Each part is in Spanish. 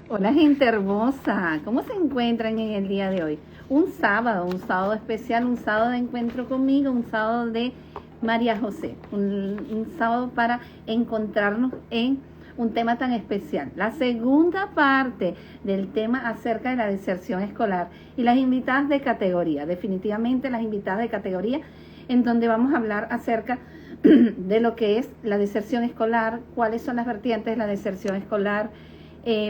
Hola gente hermosa, ¿cómo se encuentran en el día de hoy? Un sábado especial, un sábado de encuentro conmigo, un sábado de María José, un sábado para encontrarnos en un tema tan especial. La segunda parte del tema acerca de la deserción escolar y las invitadas de categoría, definitivamente las invitadas de categoría, en donde vamos a hablar acerca de lo que es la deserción escolar, cuáles son las vertientes de la deserción escolar,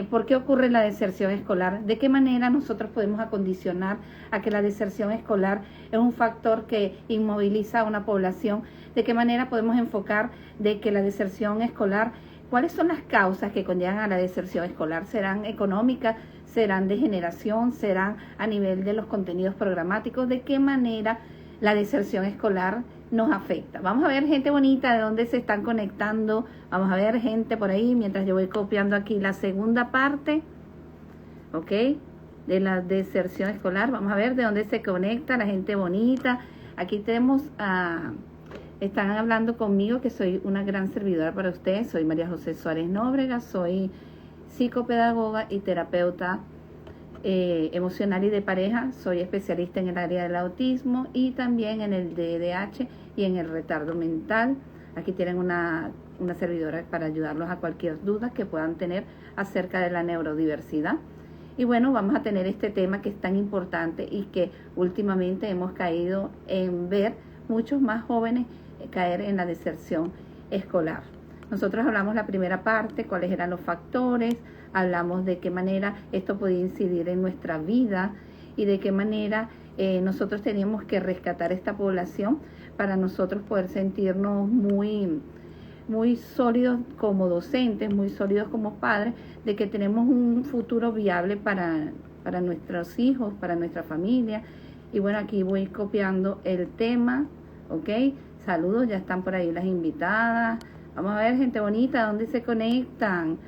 por qué ocurre la deserción escolar, de qué manera nosotros podemos acondicionar a que la deserción escolar es un factor que inmoviliza a una población, de qué manera podemos enfocar de que la deserción escolar, cuáles son las causas que conllevan a la deserción escolar, serán económicas, serán de generación, serán a nivel de los contenidos programáticos, de qué manera la deserción escolar nos afecta. Vamos a ver gente bonita de dónde se están conectando. Vamos a ver gente por ahí mientras yo voy copiando aquí la segunda parte, ¿ok? De la deserción escolar. Vamos a ver de dónde se conecta la gente bonita. Aquí tenemos están hablando conmigo que soy una gran servidora para ustedes. Soy María José Suárez Nóbrega, soy psicopedagoga y terapeuta emocional y de pareja. Soy especialista en el área del autismo y también en el DDH y en el retardo mental. Aquí tienen una servidora para ayudarlos a cualquier duda que puedan tener acerca de la neurodiversidad. Y bueno, vamos a tener este tema que es tan importante y que últimamente hemos caído en ver muchos más jóvenes caer en la deserción escolar. Nosotros hablamos la primera parte, cuáles eran los factores, hablamos de qué manera esto podía incidir en nuestra vida y de qué manera nosotros teníamos que rescatar esta población para nosotros poder sentirnos muy sólidos como docentes, muy sólidos como padres, de que tenemos un futuro viable para nuestros hijos, para nuestra familia. Y bueno, aquí voy copiando el tema, ¿ok? Saludos, ya están por ahí las invitadas. Vamos a ver, gente bonita, ¿dónde se conectan?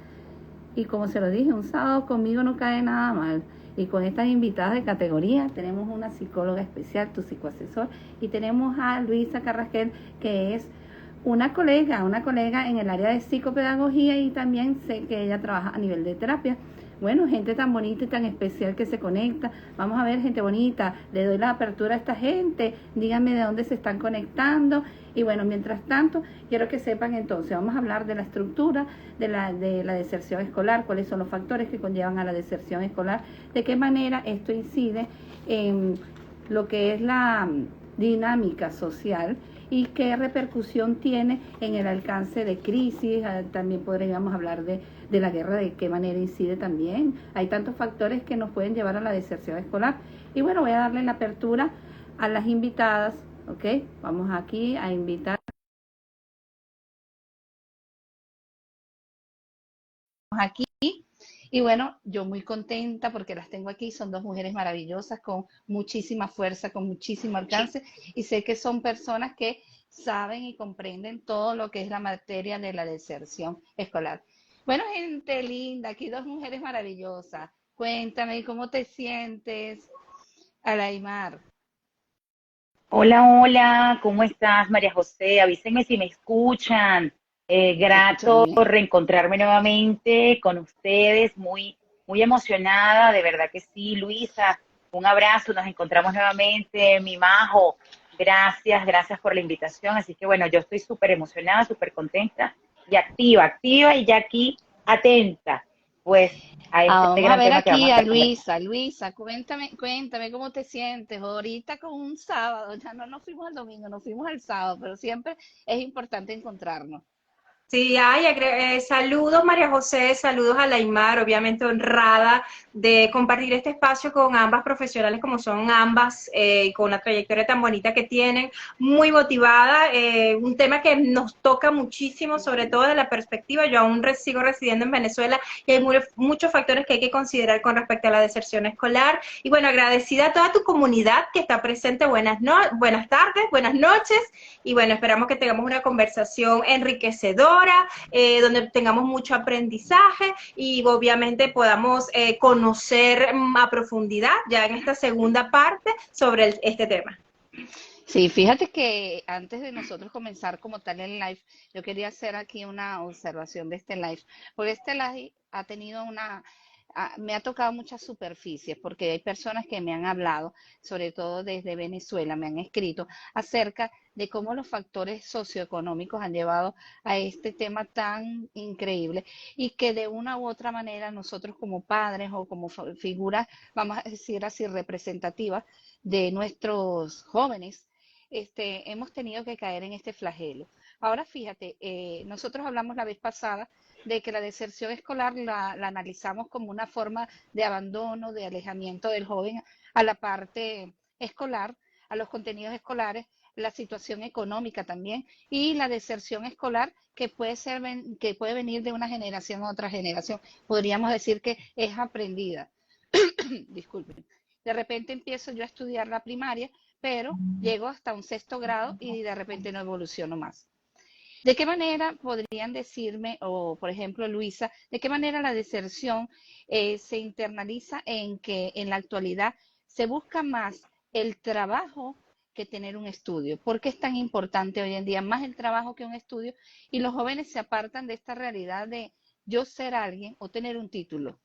Y como se lo dije, un sábado conmigo no cae nada mal. Y con estas invitadas de categoría, tenemos una psicóloga especial, tu psicoasesor, y tenemos a Luisa Carrasquel, que es una colega en el área de psicopedagogía y también sé que ella trabaja a nivel de terapia. Bueno, gente tan bonita y tan especial que se conecta. Vamos a ver, gente bonita, le doy la apertura a esta gente, díganme de dónde se están conectando. Y bueno, mientras tanto, quiero que sepan entonces, vamos a hablar de la estructura de la deserción escolar, cuáles son los factores que conllevan a la deserción escolar, de qué manera esto incide en lo que es la dinámica social y qué repercusión tiene en el alcance de crisis. También podríamos hablar de la guerra, de qué manera incide también. Hay tantos factores que nos pueden llevar a la deserción escolar. Y bueno, voy a darle la apertura a las invitadas, ¿ok? Vamos aquí a invitar aquí. Y bueno, yo muy contenta porque las tengo aquí, son dos mujeres maravillosas con muchísima fuerza, con muchísimo alcance y sé que son personas que saben y comprenden todo lo que es la materia de la deserción escolar. Bueno, gente linda, aquí dos mujeres maravillosas. Cuéntame, ¿cómo te sientes, Alaimar? Hola, hola, ¿cómo estás, María José? Avísenme si me escuchan. Te escucho Grato muy bien. reencontrarme nuevamente con ustedes, muy emocionada, de verdad que sí, Luisa. Un abrazo, nos encontramos nuevamente, mi Majo. Gracias por la invitación. Así que bueno, yo estoy súper emocionada, súper contenta y activa y ya aquí atenta, pues, a Ah, este vamos a gran ver tema que aquí vamos a a conversar. Luisa. Luisa, cuéntame cómo te sientes. Ahorita con un sábado, ya no nos fuimos el domingo, nos fuimos el sábado, pero siempre es importante encontrarnos. Sí, saludos María José, saludos a Laimar, obviamente honrada de compartir este espacio con ambas profesionales como son ambas, con una trayectoria tan bonita que tienen, muy motivada, un tema que nos toca muchísimo, sobre todo desde la perspectiva, yo aún sigo residiendo en Venezuela y hay muchos factores que hay que considerar con respecto a la deserción escolar. Y bueno, agradecida a toda tu comunidad que está presente, buenas tardes, buenas noches, y bueno, esperamos que tengamos una conversación enriquecedora, donde tengamos mucho aprendizaje y obviamente podamos conocer a profundidad ya en esta segunda parte sobre este tema. Sí, fíjate que antes de nosotros comenzar como tal el live, yo quería hacer aquí una observación de este live, porque este live ha tenido me ha tocado muchas superficies porque hay personas que me han hablado, sobre todo desde Venezuela, me han escrito acerca de cómo los factores socioeconómicos han llevado a este tema tan increíble y que de una u otra manera nosotros como padres o como figuras, vamos a decir así, representativas de nuestros jóvenes, hemos tenido que caer en este flagelo. Ahora fíjate, nosotros hablamos la vez pasada de que la deserción escolar la analizamos como una forma de abandono, de alejamiento del joven a la parte escolar, a los contenidos escolares, la situación económica también y la deserción escolar que que puede venir de una generación a otra generación. Podríamos decir que es aprendida. Disculpen. De repente empiezo yo a estudiar la primaria, pero llego hasta un 6º grado y de repente no evoluciono más. ¿De qué manera podrían decirme, o por ejemplo Luisa, de qué manera la deserción se internaliza en que en la actualidad se busca más el trabajo que tener un estudio? ¿Por qué es tan importante hoy en día más el trabajo que un estudio? Y los jóvenes se apartan de esta realidad de yo ser alguien o tener un título.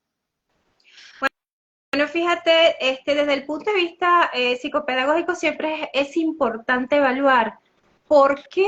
Bueno, fíjate, desde el punto de vista psicopedagógico siempre es importante evaluar por qué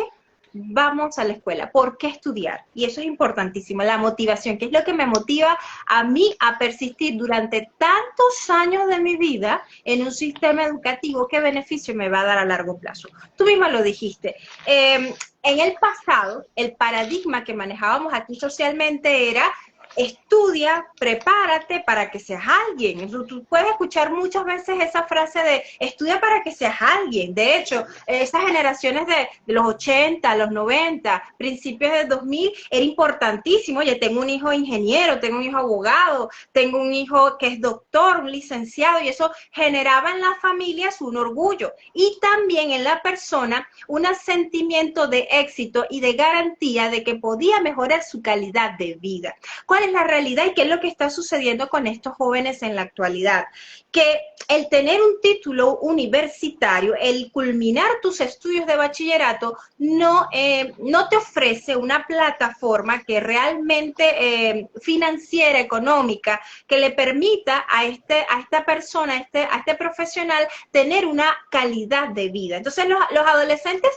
vamos a la escuela, por qué estudiar. Y eso es importantísimo, la motivación, que es lo que me motiva a mí a persistir durante tantos años de mi vida en un sistema educativo. ¿Qué beneficio me va a dar a largo plazo? Tú misma lo dijiste. En el pasado, el paradigma que manejábamos aquí socialmente era: estudia, prepárate para que seas alguien. Tú puedes escuchar muchas veces esa frase de estudia para que seas alguien. De hecho, esas generaciones de los 80, los 90, principios del 2000, era importantísimo. Oye, tengo un hijo ingeniero, tengo un hijo abogado, tengo un hijo que es doctor, un licenciado, y eso generaba en las familias un orgullo y también en la persona un sentimiento de éxito y de garantía de que podía mejorar su calidad de vida. ¿Cuál es la realidad y qué es lo que está sucediendo con estos jóvenes en la actualidad? Que el tener un título universitario, el culminar tus estudios de bachillerato, no te ofrece una plataforma que realmente financiera, económica, que le permita a esta persona, a este profesional, tener una calidad de vida. Entonces los adolescentes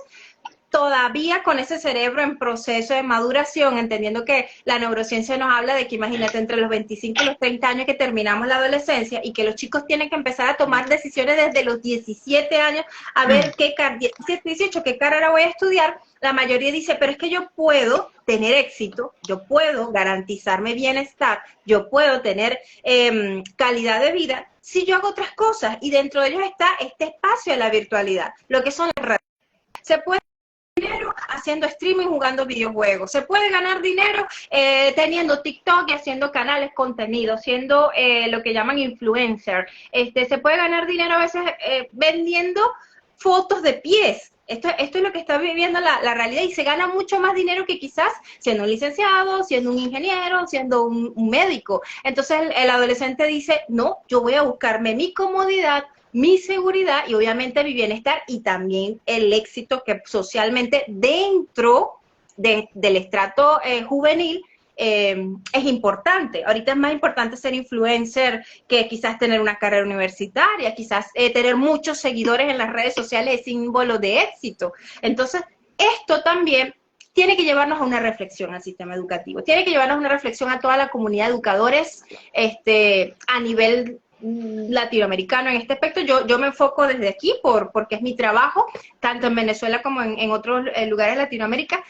todavía con ese cerebro en proceso de maduración, entendiendo que la neurociencia nos habla de que, imagínate, entre los 25 y los 30 años que terminamos la adolescencia y que los chicos tienen que empezar a tomar decisiones desde los 17 años, a ver 18, qué carrera voy a estudiar. La mayoría dice, pero es que yo puedo tener éxito, yo puedo garantizarme bienestar, yo puedo tener calidad de vida si yo hago otras cosas, y dentro de ellos está este espacio de la virtualidad, lo que son las redes. Se puede dinero haciendo streaming, jugando videojuegos. Se puede ganar dinero teniendo TikTok y haciendo canales contenido, siendo lo que llaman influencer. Se puede ganar dinero a veces vendiendo fotos de pies. Esto es lo que está viviendo la realidad, y se gana mucho más dinero que quizás siendo un licenciado, siendo un ingeniero, siendo un médico. Entonces el adolescente dice, no, yo voy a buscarme mi comodidad, mi seguridad y obviamente mi bienestar, y también el éxito que socialmente dentro del estrato juvenil es importante. Ahorita es más importante ser influencer que quizás tener una carrera universitaria, quizás tener muchos seguidores en las redes sociales es símbolo de éxito. Entonces, esto también tiene que llevarnos a una reflexión al sistema educativo, tiene que llevarnos a una reflexión a toda la comunidad de educadores a nivel latinoamericano. En este aspecto yo me enfoco desde aquí porque es mi trabajo, tanto en Venezuela como en otros lugares de Latinoamérica.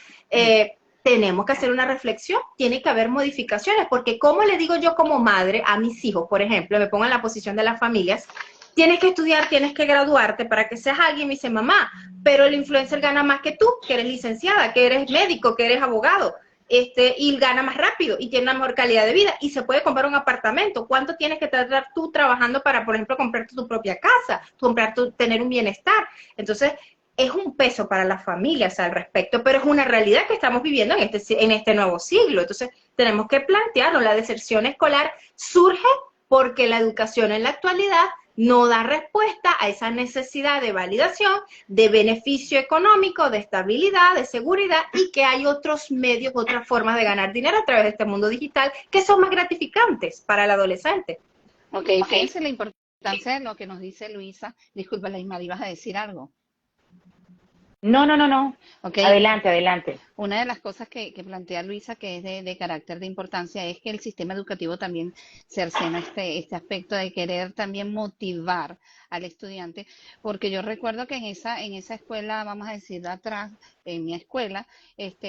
Tenemos que hacer una reflexión, tiene que haber modificaciones, porque como le digo yo como madre a mis hijos, por ejemplo, me pongo en la posición de las familias, tienes que estudiar, tienes que graduarte para que seas alguien. Me dice, mamá, pero el influencer gana más que tú, que eres licenciada, que eres médico, que eres abogado, y gana más rápido y tiene una mejor calidad de vida y se puede comprar un apartamento. ¿Cuánto tienes que tardar tú trabajando para, por ejemplo, comprarte tu propia casa, tener un bienestar? Entonces, es un peso para las familias al respecto, pero es una realidad que estamos viviendo en este nuevo siglo. Entonces, tenemos que plantearnos, la deserción escolar surge porque la educación en la actualidad no da respuesta a esa necesidad de validación, de beneficio económico, de estabilidad, de seguridad, y que hay otros medios, otras formas de ganar dinero a través de este mundo digital que son más gratificantes para el adolescente. Ok, fíjense la importancia de lo que nos dice Luisa. Disculpa, Laimar, ibas a decir algo. No. Ok, Adelante. una de las cosas que plantea Luisa, que es de carácter de importancia, es que el sistema educativo también cercena este aspecto de querer también motivar al estudiante, porque yo recuerdo que en esa escuela, vamos a decir, atrás, en mi escuela,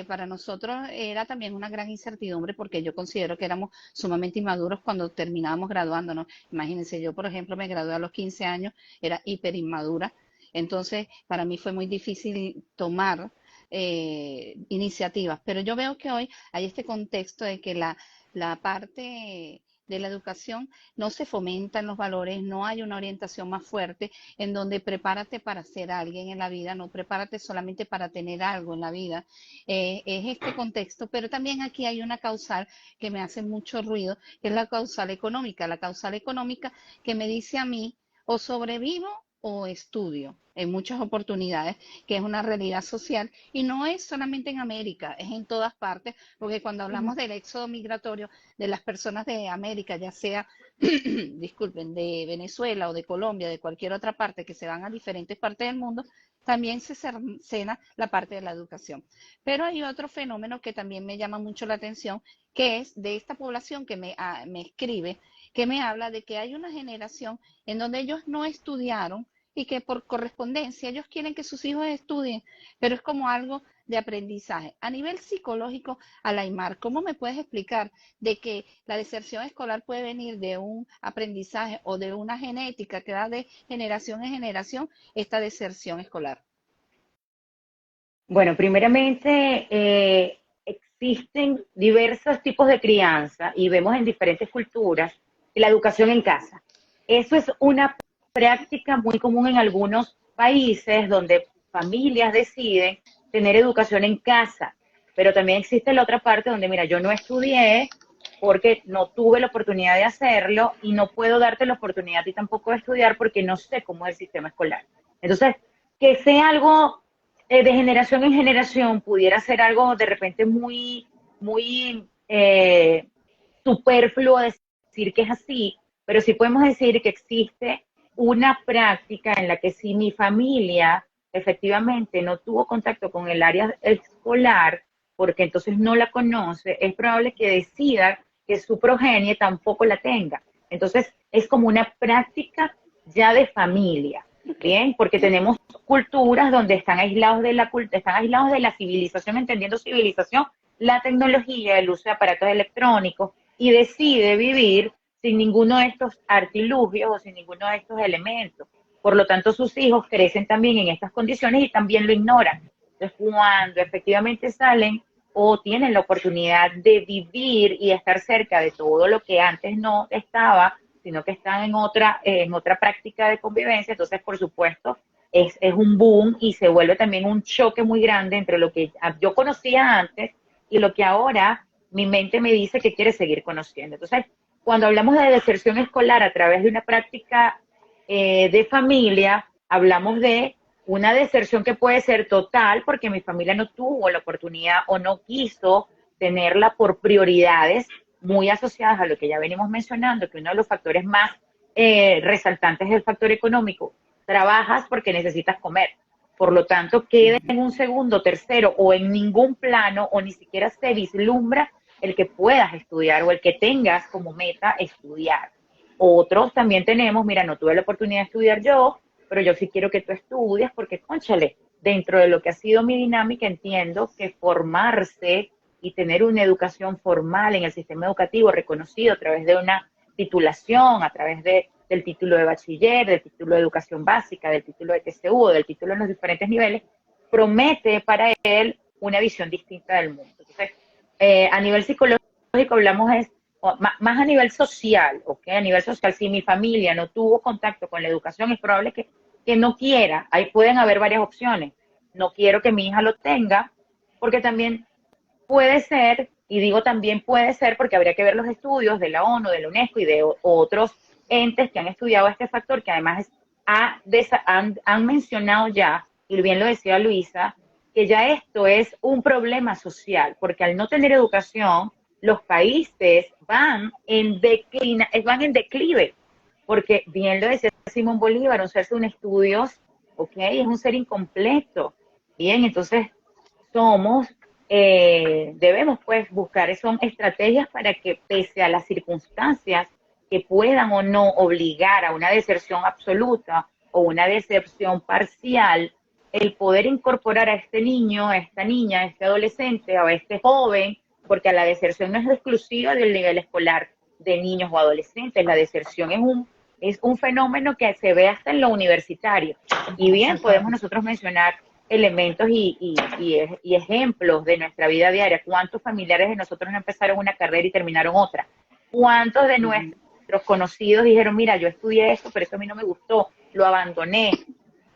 para nosotros era también una gran incertidumbre, porque yo considero que éramos sumamente inmaduros cuando terminábamos graduándonos. Imagínense, yo, por ejemplo, me gradué a los 15 años, era hiper inmadura. Entonces, para mí fue muy difícil tomar iniciativas, pero yo veo que hoy hay este contexto de que la parte de la educación no se fomentan los valores, no hay una orientación más fuerte en donde prepárate para ser alguien en la vida, no prepárate solamente para tener algo en la vida. Es este contexto, pero también aquí hay una causal que me hace mucho ruido, que es la causal económica que me dice a mí o sobrevivo o estudio en muchas oportunidades, que es una realidad social y no es solamente en América, es en todas partes, porque cuando hablamos del éxodo migratorio de las personas de América, ya sea, disculpen, de Venezuela o de Colombia, de cualquier otra parte que se van a diferentes partes del mundo, también se cercena la parte de la educación. Pero hay otro fenómeno que también me llama mucho la atención, que es de esta población que me escribe, que me habla de que hay una generación en donde ellos no estudiaron y que por correspondencia ellos quieren que sus hijos estudien, pero es como algo de aprendizaje. A nivel psicológico, Alaimar, ¿cómo me puedes explicar de que la deserción escolar puede venir de un aprendizaje o de una genética que da de generación en generación esta deserción escolar? Bueno, primeramente, existen diversos tipos de crianza y vemos en diferentes culturas la educación en casa. Eso es una práctica muy común en algunos países donde familias deciden tener educación en casa, pero también existe la otra parte donde, mira, yo no estudié porque no tuve la oportunidad de hacerlo y no puedo darte la oportunidad a ti tampoco de estudiar porque no sé cómo es el sistema escolar. Entonces, que sea algo de generación en generación pudiera ser algo de repente muy superfluo decir que es así, pero sí podemos decir que existe una práctica en la que si mi familia efectivamente no tuvo contacto con el área escolar, porque entonces no la conoce, es probable que decida que su progenie tampoco la tenga. Entonces es como una práctica ya de familia. Bien, porque tenemos culturas donde están aislados de están aislados de la civilización, entendiendo civilización, la tecnología, el uso de aparatos electrónicos, y decide vivir sin ninguno de estos artilugios o sin ninguno de estos elementos. Por lo tanto, sus hijos crecen también en estas condiciones y también lo ignoran. Entonces, cuando efectivamente salen o tienen la oportunidad de vivir y estar cerca de todo lo que antes no estaba, sino que están en otra práctica de convivencia, entonces por supuesto es un boom y se vuelve también un choque muy grande entre lo que yo conocía antes y lo que ahora mi mente me dice que quiere seguir conociendo. Entonces, cuando hablamos de deserción escolar a través de una práctica de familia, hablamos de una deserción que puede ser total porque mi familia no tuvo la oportunidad o no quiso tenerla por prioridades muy asociadas a lo que ya venimos mencionando, que uno de los factores más resaltantes es el factor económico. Trabajas porque necesitas comer. Por lo tanto, queda en un segundo, tercero o en ningún plano o ni siquiera se vislumbra el que puedas estudiar o el que tengas como meta estudiar. Otros también tenemos, mira, no tuve la oportunidad de estudiar yo, pero yo sí quiero que tú estudies porque, cónchale, dentro de lo que ha sido mi dinámica entiendo que formarse y tener una educación formal en el sistema educativo reconocido a través de una titulación, a través del título de bachiller, del título de educación básica, del título de TCU, del título en los diferentes niveles, promete para él una visión distinta del mundo. Entonces, a nivel psicológico hablamos es más a nivel social, ¿ok? A nivel social, si mi familia no tuvo contacto con la educación, es probable que no quiera. Ahí pueden haber varias opciones. No quiero que mi hija lo tenga, porque también puede ser, y digo también puede ser porque habría que ver los estudios de la ONU, de la UNESCO y de otros entes que han estudiado este factor, que además han mencionado ya, y bien lo decía Luisa, que ya esto es un problema social, porque al no tener educación, los países van en declive, porque bien lo decía Simón Bolívar, un ser sin estudios, ok, es un ser incompleto. Bien, entonces debemos pues buscar son estrategias para que pese a las circunstancias que puedan o no obligar a una deserción absoluta o una deserción parcial, el poder incorporar a este niño, a esta niña, a este adolescente o a este joven, porque la deserción no es exclusiva del nivel escolar de niños o adolescentes, la deserción es un fenómeno que se ve hasta en lo universitario. Y bien, podemos nosotros mencionar elementos y ejemplos de nuestra vida diaria. ¿Cuántos familiares de nosotros no empezaron una carrera y terminaron otra? ¿Cuántos de nuestros conocidos dijeron, mira, yo estudié esto, pero eso a mí no me gustó, lo abandoné,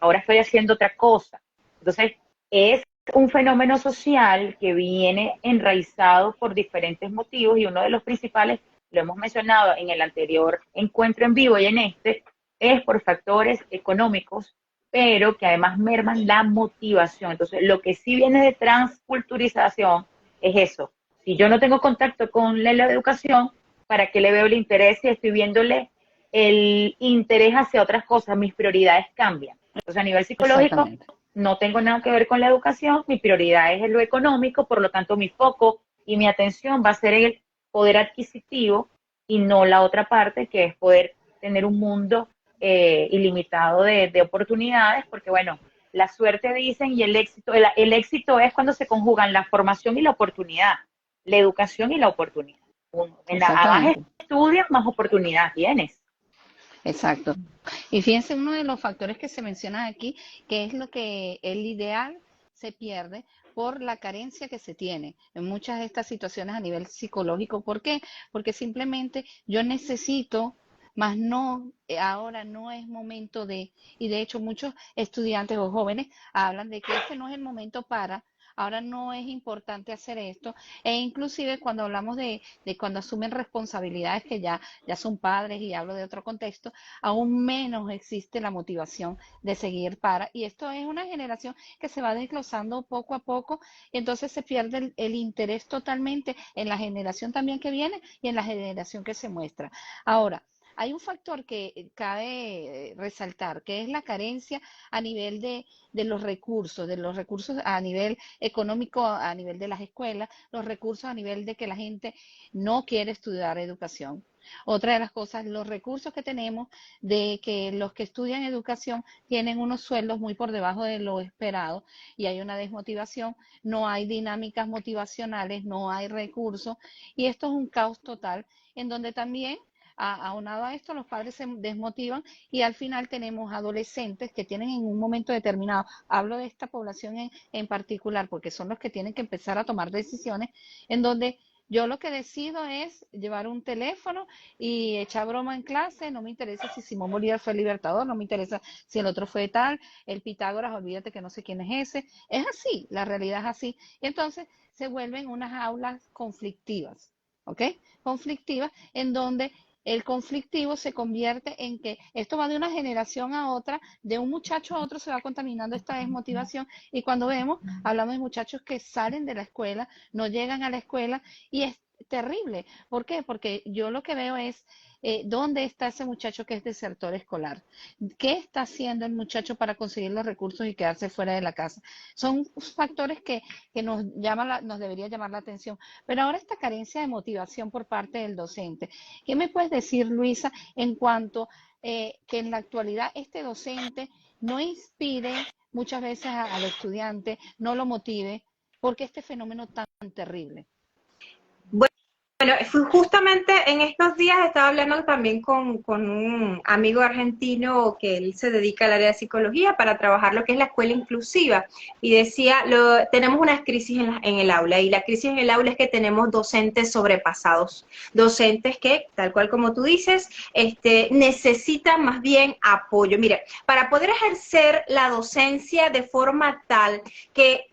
ahora estoy haciendo otra cosa? Entonces, es un fenómeno social que viene enraizado por diferentes motivos y uno de los principales, lo hemos mencionado en el anterior encuentro en vivo y en este, es por factores económicos, pero que además merman la motivación. Entonces, lo que sí viene de transculturización es eso. Si yo no tengo contacto con la educación, ¿para qué le veo el interés si estoy viéndole el interés hacia otras cosas? Mis prioridades cambian. Entonces, a nivel psicológico, no tengo nada que ver con la educación, mi prioridad es lo económico, por lo tanto, mi foco y mi atención va a ser el poder adquisitivo y no la otra parte, que es poder tener un mundo ilimitado de oportunidades, porque bueno, la suerte dicen y el éxito es cuando se conjugan la formación y la oportunidad, la educación y la oportunidad. En la más estudias, más oportunidad tienes. Exacto. Y fíjense, uno de los factores que se menciona aquí, que es lo que el ideal se pierde por la carencia que se tiene en muchas de estas situaciones a nivel psicológico. ¿Por qué? Porque simplemente yo necesito, más no, ahora no es momento de, y de hecho muchos estudiantes o jóvenes hablan de que este no es el momento para, ahora no es importante hacer esto, e inclusive cuando hablamos de cuando asumen responsabilidades que ya son padres, y hablo de otro contexto, aún menos existe la motivación de seguir para, y esto es una generación que se va desglosando poco a poco, y entonces se pierde el interés totalmente en la generación también que viene y en la generación que se muestra. Ahora, hay un factor que cabe resaltar, que es la carencia a nivel de los recursos a nivel económico, a nivel de las escuelas, los recursos a nivel de que la gente no quiere estudiar educación. Otra de las cosas, los recursos que tenemos de que los que estudian educación tienen unos sueldos muy por debajo de lo esperado y hay una desmotivación, no hay dinámicas motivacionales, no hay recursos, y esto es un caos total en donde también aunado a esto, los padres se desmotivan y al final tenemos adolescentes que tienen en un momento determinado, hablo de esta población en particular porque son los que tienen que empezar a tomar decisiones, en donde yo lo que decido es llevar un teléfono y echar broma en clase, no me interesa si Simón Bolívar fue el libertador, no me interesa si el otro fue tal, el Pitágoras, olvídate que no sé quién es ese, es así, la realidad es así, y entonces se vuelven unas aulas conflictivas, ¿ok? Conflictivas, en donde el conflictivo se convierte en que esto va de una generación a otra, de un muchacho a otro se va contaminando esta desmotivación y cuando vemos, hablamos de muchachos que salen de la escuela, no llegan a la escuela y es terrible. ¿Por qué? Porque yo lo que veo es dónde está ese muchacho que es desertor escolar. ¿Qué está haciendo el muchacho para conseguir los recursos y quedarse fuera de la casa? Son factores que nos debería llamar la atención. Pero ahora esta carencia de motivación por parte del docente. ¿Qué me puedes decir, Luisa, en cuanto que en la actualidad este docente no inspire muchas veces al estudiante, no lo motive? ¿Por qué este fenómeno tan terrible? Bueno, justamente en estos días estaba hablando también con un amigo argentino que él se dedica al área de psicología para trabajar lo que es la escuela inclusiva y decía, tenemos una crisis en el aula y la crisis en el aula es que tenemos docentes sobrepasados, docentes que, tal cual como tú dices, necesitan más bien apoyo. Mire, para poder ejercer la docencia de forma tal que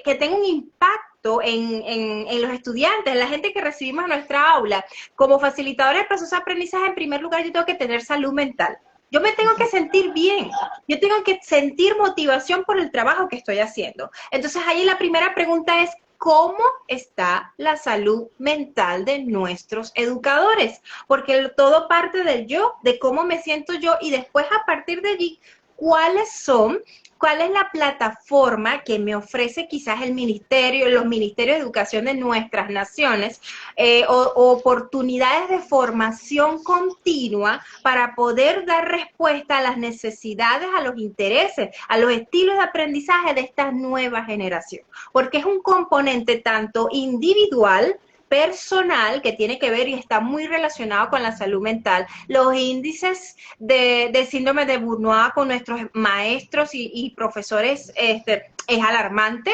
tenga un impacto impacto en los estudiantes, en la gente que recibimos en nuestra aula. Como facilitadora del proceso de aprendizaje, en primer lugar, yo tengo que tener salud mental. Yo me tengo que sentir bien, yo tengo que sentir motivación por el trabajo que estoy haciendo. Entonces, ahí la primera pregunta es, ¿cómo está la salud mental de nuestros educadores? Porque todo parte del yo, de cómo me siento yo, y después a partir de allí, ¿cuál es la plataforma que me ofrece quizás el ministerio, los ministerios de educación de nuestras naciones, oportunidades de formación continua para poder dar respuesta a las necesidades, a los intereses, a los estilos de aprendizaje de esta nueva generación? Porque es un componente tanto individual, personal, que tiene que ver y está muy relacionado con la salud mental. Los índices de síndrome de Burnout con nuestros maestros y profesores es alarmante.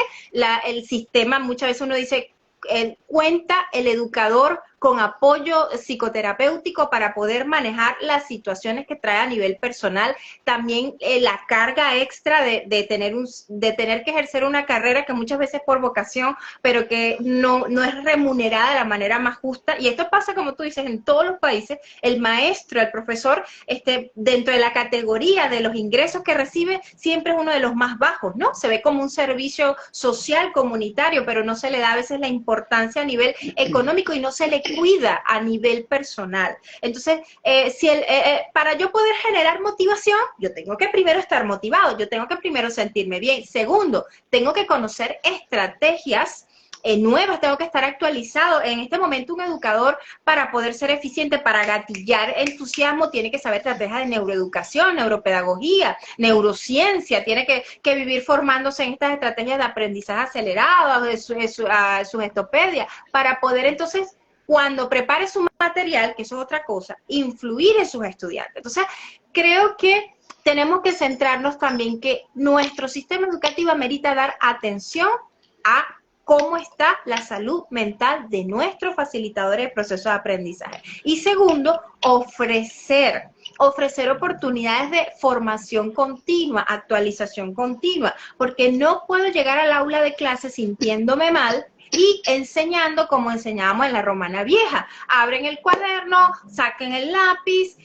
El sistema, muchas veces uno dice, cuenta el educador con apoyo psicoterapéutico para poder manejar las situaciones que trae a nivel personal. También la carga extra de tener que ejercer una carrera que muchas veces por vocación, pero que no es remunerada de la manera más justa. Y esto pasa, como tú dices, en todos los países. El maestro, el profesor, dentro de la categoría de los ingresos que recibe, siempre es uno de los más bajos, ¿no? Se ve como un servicio social, comunitario, pero no se le da a veces la importancia a nivel económico y no se le cuida a nivel personal. Entonces, para yo poder generar motivación, yo tengo que primero estar motivado, yo tengo que primero sentirme bien. Segundo, tengo que conocer estrategias nuevas, tengo que estar actualizado. En este momento, un educador, para poder ser eficiente, para gatillar entusiasmo, tiene que saber estrategias de neuroeducación, neuropedagogía, neurociencia, tiene que vivir formándose en estas estrategias de aprendizaje acelerado, de su gestopedia, para poder entonces, cuando prepare su material, que eso es otra cosa, influir en sus estudiantes. Entonces, creo que tenemos que centrarnos también que nuestro sistema educativo amerita dar atención a cómo está la salud mental de nuestros facilitadores de proceso de aprendizaje. Y segundo, ofrecer oportunidades de formación continua, actualización continua, porque no puedo llegar al aula de clase sintiéndome mal y enseñando como enseñábamos en la Romana Vieja. Abren el cuaderno, saquen el lápiz,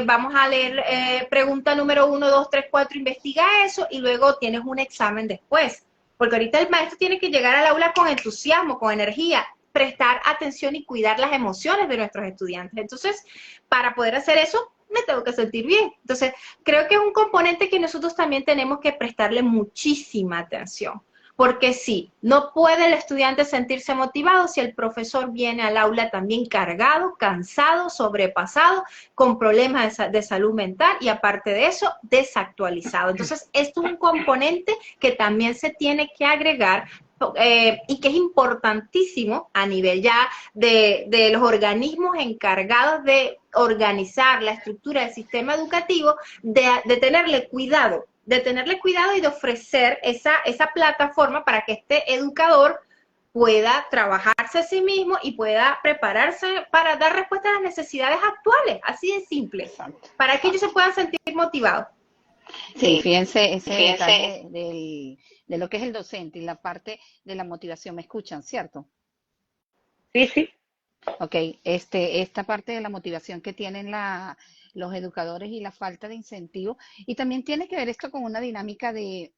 vamos a leer pregunta número 1, 2, 3, 4, investiga eso y luego tienes un examen después. Porque ahorita el maestro tiene que llegar al aula con entusiasmo, con energía, prestar atención y cuidar las emociones de nuestros estudiantes. Entonces, para poder hacer eso, me tengo que sentir bien. Entonces, creo que es un componente que nosotros también tenemos que prestarle muchísima atención. Porque sí, no puede el estudiante sentirse motivado si el profesor viene al aula también cargado, cansado, sobrepasado, con problemas de salud mental y aparte de eso, desactualizado. Entonces, esto es un componente que también se tiene que agregar y que es importantísimo a nivel ya de los organismos encargados de organizar la estructura del sistema educativo, de tenerle cuidado y de ofrecer esa plataforma para que este educador pueda trabajarse a sí mismo y pueda prepararse para dar respuesta a las necesidades actuales, así de simple, para que ellos se puedan sentir motivados. Sí, fíjense ese detalle de lo que es el docente y la parte de la motivación. ¿Me escuchan, cierto? Sí, sí. Ok, esta parte de la motivación que tienen los educadores y la falta de incentivo, y también tiene que ver esto con una dinámica de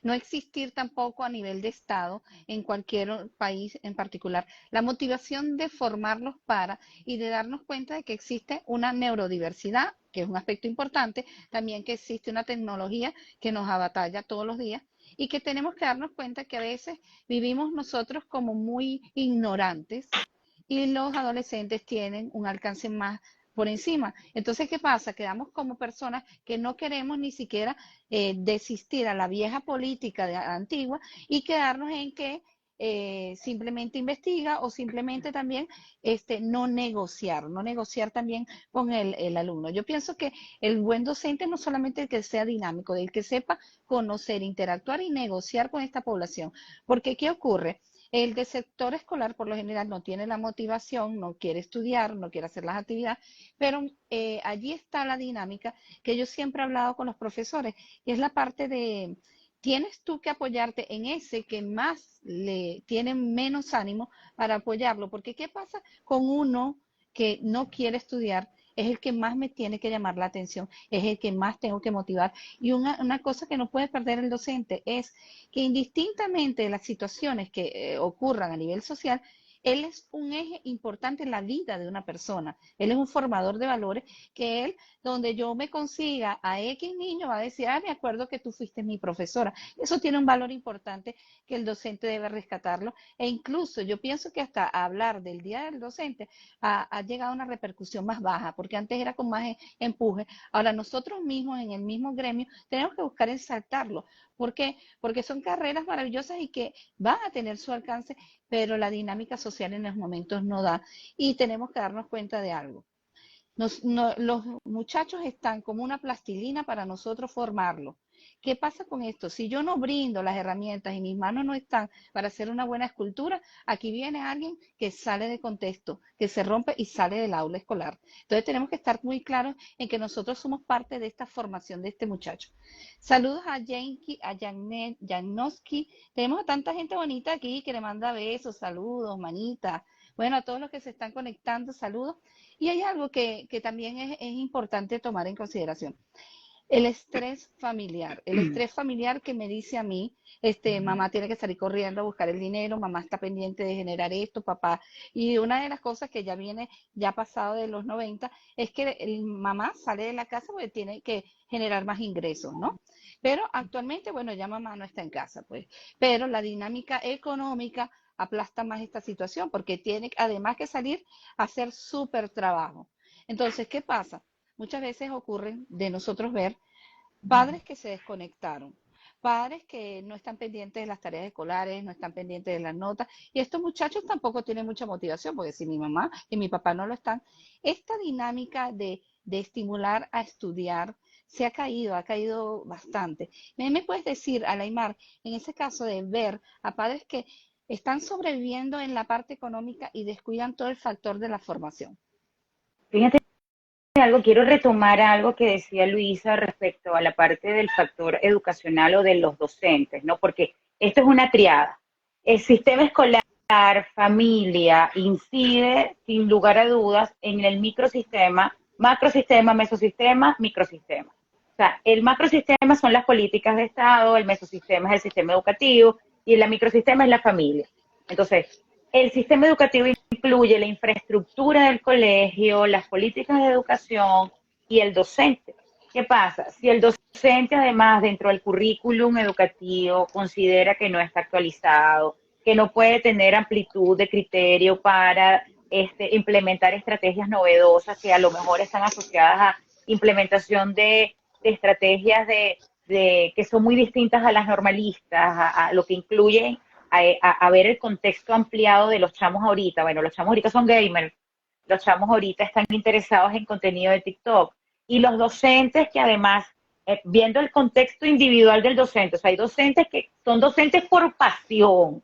no existir tampoco a nivel de Estado en cualquier país en particular, la motivación de formarlos para y de darnos cuenta de que existe una neurodiversidad, que es un aspecto importante, también que existe una tecnología que nos abatalla todos los días y que tenemos que darnos cuenta que a veces vivimos nosotros como muy ignorantes y los adolescentes tienen un alcance más por encima. Entonces, ¿qué pasa? Quedamos como personas que no queremos ni siquiera desistir a la vieja política antigua y quedarnos en que simplemente investiga o simplemente también no negociar también con el alumno. Yo pienso que el buen docente no solamente el que sea dinámico, el que sepa conocer, interactuar y negociar con esta población. Porque, ¿qué ocurre? El del sector escolar por lo general no tiene la motivación, no quiere estudiar, no quiere hacer las actividades, pero allí está la dinámica que yo siempre he hablado con los profesores, y es la parte de tienes tú que apoyarte en ese que más le tiene menos ánimo para apoyarlo, porque ¿qué pasa con uno que no quiere estudiar? Es el que más me tiene que llamar la atención, es el que más tengo que motivar. Y una cosa que no puede perder el docente es que indistintamente de las situaciones que ocurran a nivel social, él es un eje importante en la vida de una persona. Él es un formador de valores que él, donde yo me consiga a X niño, va a decir, ah, me acuerdo que tú fuiste mi profesora. Eso tiene un valor importante que el docente debe rescatarlo. E incluso yo pienso que hasta hablar del Día del Docente ha llegado a una repercusión más baja, porque antes era con más empuje. Ahora nosotros mismos en el mismo gremio tenemos que buscar exaltarlo. ¿Por qué? Porque son carreras maravillosas y que van a tener su alcance, pero la dinámica social en los momentos no da y tenemos que darnos cuenta de algo. Los muchachos están como una plastilina para nosotros formarlos. ¿Qué pasa con esto? Si yo no brindo las herramientas y mis manos no están para hacer una buena escultura, aquí viene alguien que sale de contexto, que se rompe y sale del aula escolar. Entonces tenemos que estar muy claros en que nosotros somos parte de esta formación de este muchacho. Saludos a Janky, a Janet, Janowski. Tenemos a tanta gente bonita aquí que le manda besos, saludos, manitas. Bueno, a todos los que se están conectando, saludos. Y hay algo que también es importante tomar en consideración. El estrés familiar que me dice a mí, mamá tiene que salir corriendo a buscar el dinero, mamá está pendiente de generar esto, papá. Y una de las cosas que ya viene, ya pasado de los 90, es que el mamá sale de la casa porque tiene que generar más ingresos, ¿no? Pero actualmente, bueno, ya mamá no está en casa, pues. Pero la dinámica económica aplasta más esta situación porque tiene además que salir a hacer súper trabajo. Entonces, ¿qué pasa? Muchas veces ocurre de nosotros ver padres que se desconectaron, padres que no están pendientes de las tareas escolares, no están pendientes de las notas, y estos muchachos tampoco tienen mucha motivación, porque si mi mamá y mi papá no lo están, esta dinámica de estimular a estudiar se ha caído bastante. ¿Me puedes decir, Alaimar, en ese caso de ver a padres que están sobreviviendo en la parte económica y descuidan todo el factor de la formación? Fíjate algo, quiero retomar algo que decía Luisa respecto a la parte del factor educacional o de los docentes, ¿no? Porque esto es una triada. El sistema escolar, familia, incide sin lugar a dudas en el microsistema, macrosistema, mesosistema, microsistema. O sea, el macrosistema son las políticas de Estado, el mesosistema es el sistema educativo y el microsistema es la familia. Entonces, el sistema educativo incluye la infraestructura del colegio, las políticas de educación y el docente. ¿Qué pasa? Si el docente además dentro del currículum educativo considera que no está actualizado, que no puede tener amplitud de criterio para implementar estrategias novedosas que a lo mejor están asociadas a implementación de estrategias que son muy distintas a las normalistas, a lo que incluyen a ver el contexto ampliado de los chamos ahorita. Bueno, los chamos ahorita son gamers, los chamos ahorita están interesados en contenido de TikTok. Y los docentes que además, viendo el contexto individual del docente, o sea, hay docentes que son docentes por pasión,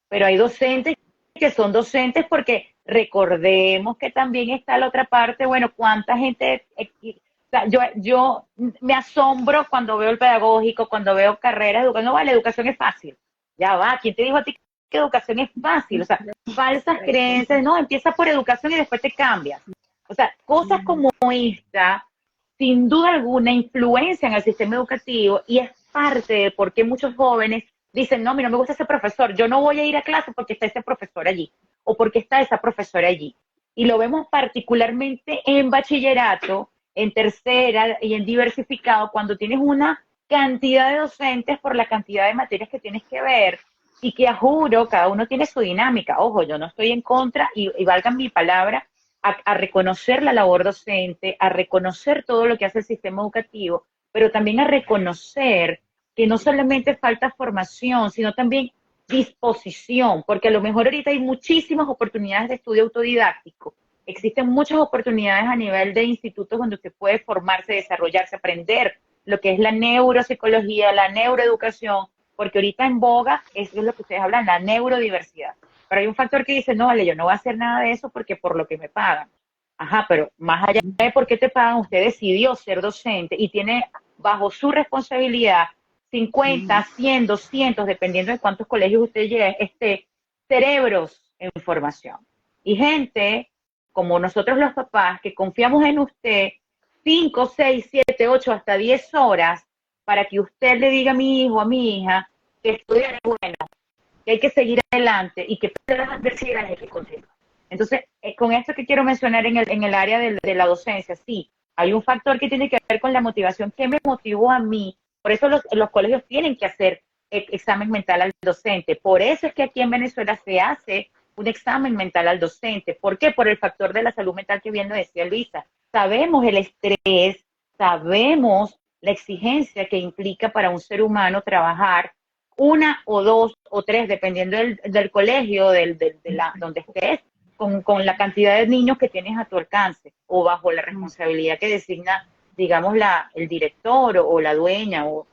pero hay docentes que son docentes porque recordemos que también está la otra parte, bueno, cuánta gente... O sea, yo me asombro cuando veo el pedagógico, cuando veo carreras de educación. No, vale, la educación es fácil. Ya va, ¿quién te dijo a ti que educación es fácil? O sea, falsas creencias, no, empieza por educación y después te cambias. O sea, cosas como esta, sin duda alguna, influencian al sistema educativo y es parte de por qué muchos jóvenes dicen, no, a mí no me gusta ese profesor, yo no voy a ir a clase porque está ese profesor allí, o porque está esa profesora allí. Y lo vemos particularmente en bachillerato, en tercera y en diversificado, cuando tienes una cantidad de docentes por la cantidad de materias que tienes que ver y que a juro cada uno tiene su dinámica. Ojo, yo no estoy en contra y valga mi palabra a reconocer la labor docente, a reconocer todo lo que hace el sistema educativo, pero también a reconocer que no solamente falta formación, sino también disposición, porque a lo mejor ahorita hay muchísimas oportunidades de estudio autodidáctico. Existen muchas oportunidades a nivel de institutos donde usted puede formarse, desarrollarse, aprender lo que es la neuropsicología, la neuroeducación, porque ahorita en boga es lo que ustedes hablan, la neurodiversidad. Pero hay un factor que dice, no, vale, yo no voy a hacer nada de eso porque por lo que me pagan. Ajá, pero más allá de por qué te pagan, usted decidió ser docente y tiene bajo su responsabilidad 50, 100, 200, dependiendo de cuántos colegios usted llegue, cerebros en formación. Y gente, como nosotros los papás, que confiamos en usted 5, 6, 7, 8, hasta 10 horas para que usted le diga a mi hijo, a mi hija, que estudiar es bueno, que hay que seguir adelante y que las adversidades hay que continuar. Entonces, con esto que quiero mencionar en el área de la docencia, sí, hay un factor que tiene que ver con la motivación. ¿Qué me motivó a mí? Por eso los colegios tienen que hacer examen mental al docente. Por eso es que aquí en Venezuela se hace un examen mental al docente. ¿Por qué? Por el factor de la salud mental que bien lo decía Luisa. Sabemos el estrés, sabemos la exigencia que implica para un ser humano trabajar 1 o 2 o 3, dependiendo del colegio, donde estés, con la cantidad de niños que tienes a tu alcance o bajo la responsabilidad que designa, digamos, el director o la dueña, o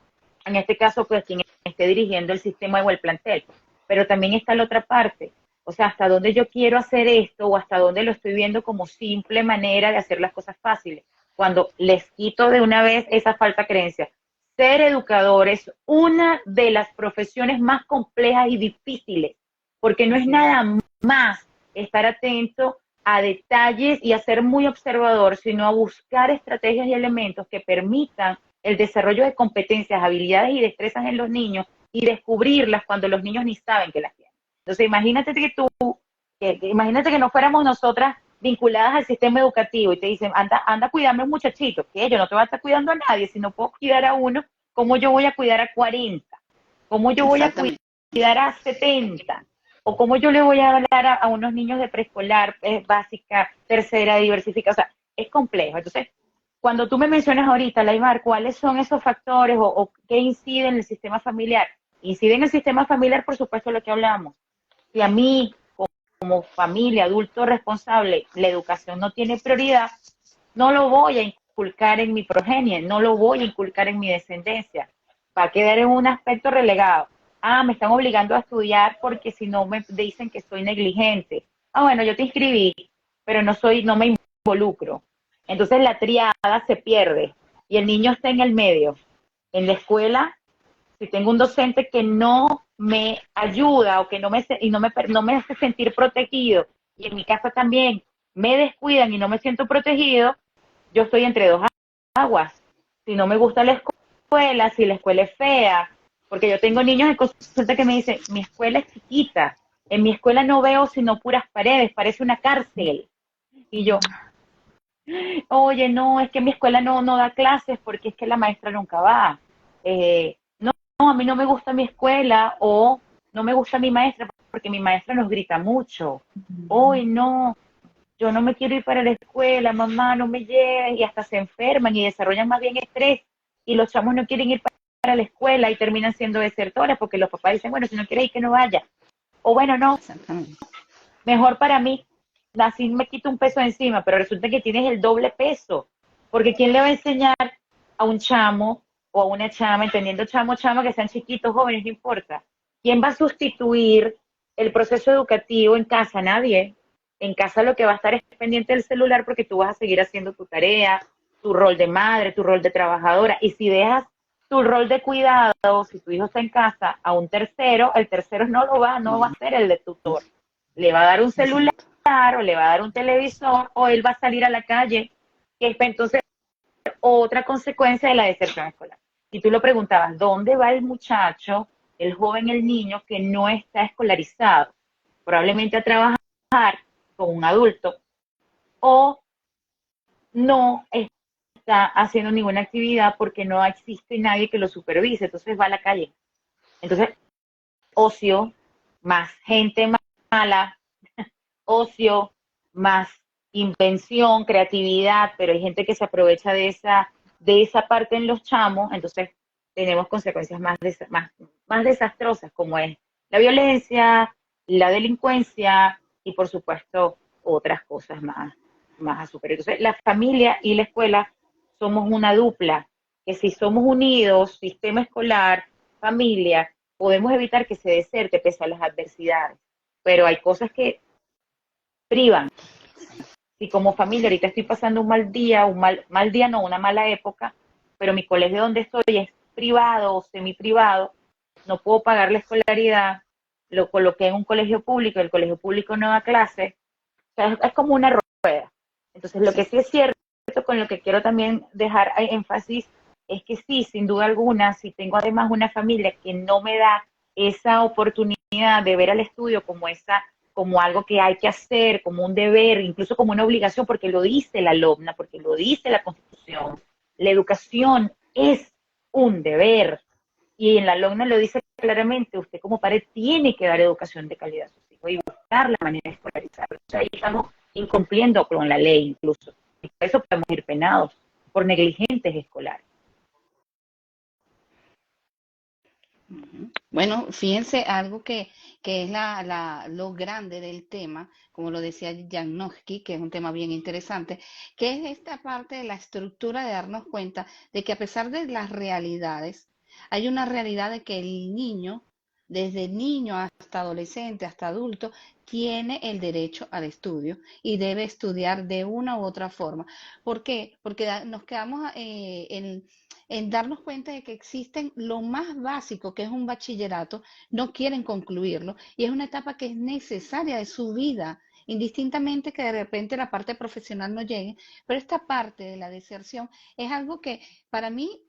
en este caso, pues quien esté dirigiendo el sistema o el plantel. Pero también está la otra parte, o sea, hasta dónde yo quiero hacer esto o hasta dónde lo estoy viendo como simple manera de hacer las cosas fáciles. Cuando les quito de una vez esa falta de creencia. Ser educador es una de las profesiones más complejas y difíciles, porque no es nada más estar atento a detalles y a ser muy observador, sino a buscar estrategias y elementos que permitan el desarrollo de competencias, habilidades y destrezas en los niños y descubrirlas cuando los niños ni saben que las tienen. Entonces, imagínate que no fuéramos nosotras vinculadas al sistema educativo y te dicen, anda a cuidarme un muchachito, que yo no te voy a estar cuidando a nadie, si no puedo cuidar a uno, ¿cómo yo voy a cuidar a 40? ¿Cómo yo voy a cuidar a 70? ¿O cómo yo le voy a hablar a unos niños de preescolar, básica, tercera, diversificada? O sea, es complejo. Entonces, cuando tú me mencionas ahorita, Laimar, ¿cuáles son esos factores o qué incide en el sistema familiar? Incide en el sistema familiar, por supuesto, lo que hablamos. Si a mí, como familia, adulto responsable, la educación no tiene prioridad, no lo voy a inculcar en mi progenie, no lo voy a inculcar en mi descendencia. Va a quedar en un aspecto relegado. Me están obligando a estudiar porque si no me dicen que soy negligente. Bueno, yo te inscribí, pero no me involucro. Entonces la triada se pierde y el niño está en el medio. En la escuela, si tengo un docente que no me ayuda o que no me hace sentir protegido, y en mi casa también me descuidan y no me siento protegido, yo estoy entre dos aguas. Si no me gusta la escuela, si la escuela es fea, porque yo tengo niños en consulta que me dicen, mi escuela es chiquita, en mi escuela no veo sino puras paredes, parece una cárcel. Y yo, oye, no, es que mi escuela no da clases porque es que la maestra nunca va. No, a mí no me gusta mi escuela, o no me gusta mi maestra porque mi maestra nos grita mucho. Hoy no, yo no me quiero ir para la escuela, mamá, no me lleves, y hasta se enferman y desarrollan más bien estrés, y los chamos no quieren ir para la escuela y terminan siendo desertores porque los papás dicen, bueno, si no quieres ir, que no vaya. O bueno, no, mejor para mí, así me quito un peso encima, pero resulta que tienes el doble peso, porque ¿quién le va a enseñar a un chamo o a una chama, entendiendo chamo, chama, que sean chiquitos, jóvenes, no importa? ¿Quién va a sustituir el proceso educativo en casa? Nadie. En casa lo que va a estar es pendiente del celular porque tú vas a seguir haciendo tu tarea, tu rol de madre, tu rol de trabajadora, y si dejas tu rol de cuidado, si tu hijo está en casa, a un tercero, el tercero no va a ser el de tutor. Le va a dar un celular o le va a dar un televisor o él va a salir a la calle, que es entonces otra consecuencia de la deserción escolar. Y tú lo preguntabas, ¿dónde va el muchacho, el joven, el niño que no está escolarizado? Probablemente a trabajar con un adulto o no está haciendo ninguna actividad porque no existe nadie que lo supervise, entonces va a la calle. Entonces, ocio, más gente mala, ocio, más invención, creatividad, pero hay gente que se aprovecha de esa parte en los chamos, entonces tenemos consecuencias más desastrosas, como es la violencia, la delincuencia y por supuesto otras cosas más a superar. Entonces la familia y la escuela somos una dupla, que si somos unidos, sistema escolar, familia, podemos evitar que se deserte pese a las adversidades, pero hay cosas que privan. Si como familia ahorita estoy pasando un mal día, una mala época, pero mi colegio donde estoy es privado o semiprivado, no puedo pagar la escolaridad, lo coloqué en un colegio público, el colegio público no da clases, o sea, es como una rueda. Entonces, lo que Sí. sí es cierto, con lo que quiero también dejar énfasis, es que sí, sin duda alguna, si tengo además una familia que no me da esa oportunidad de ver al estudio como algo que hay que hacer, como un deber, incluso como una obligación, porque lo dice la LOMNA, porque lo dice la Constitución. La educación es un deber. Y en la LOMNA lo dice claramente, usted como padre tiene que dar educación de calidad a sus hijos y buscar la manera de escolarizarlos. O sea, ahí estamos incumpliendo con la ley incluso. Y por eso podemos ir penados por negligentes escolares. Ujú. Bueno, fíjense algo que es lo grande del tema, como lo decía Janowski, que es un tema bien interesante, que es esta parte de la estructura de darnos cuenta de que a pesar de las realidades, hay una realidad de que el niño, desde niño hasta adolescente, hasta adulto, tiene el derecho al estudio y debe estudiar de una u otra forma. ¿Por qué? Porque nos quedamos en darnos cuenta de que existen lo más básico, que es un bachillerato, no quieren concluirlo y es una etapa que es necesaria de su vida, indistintamente que de repente la parte profesional no llegue, pero esta parte de la deserción es algo que para mí,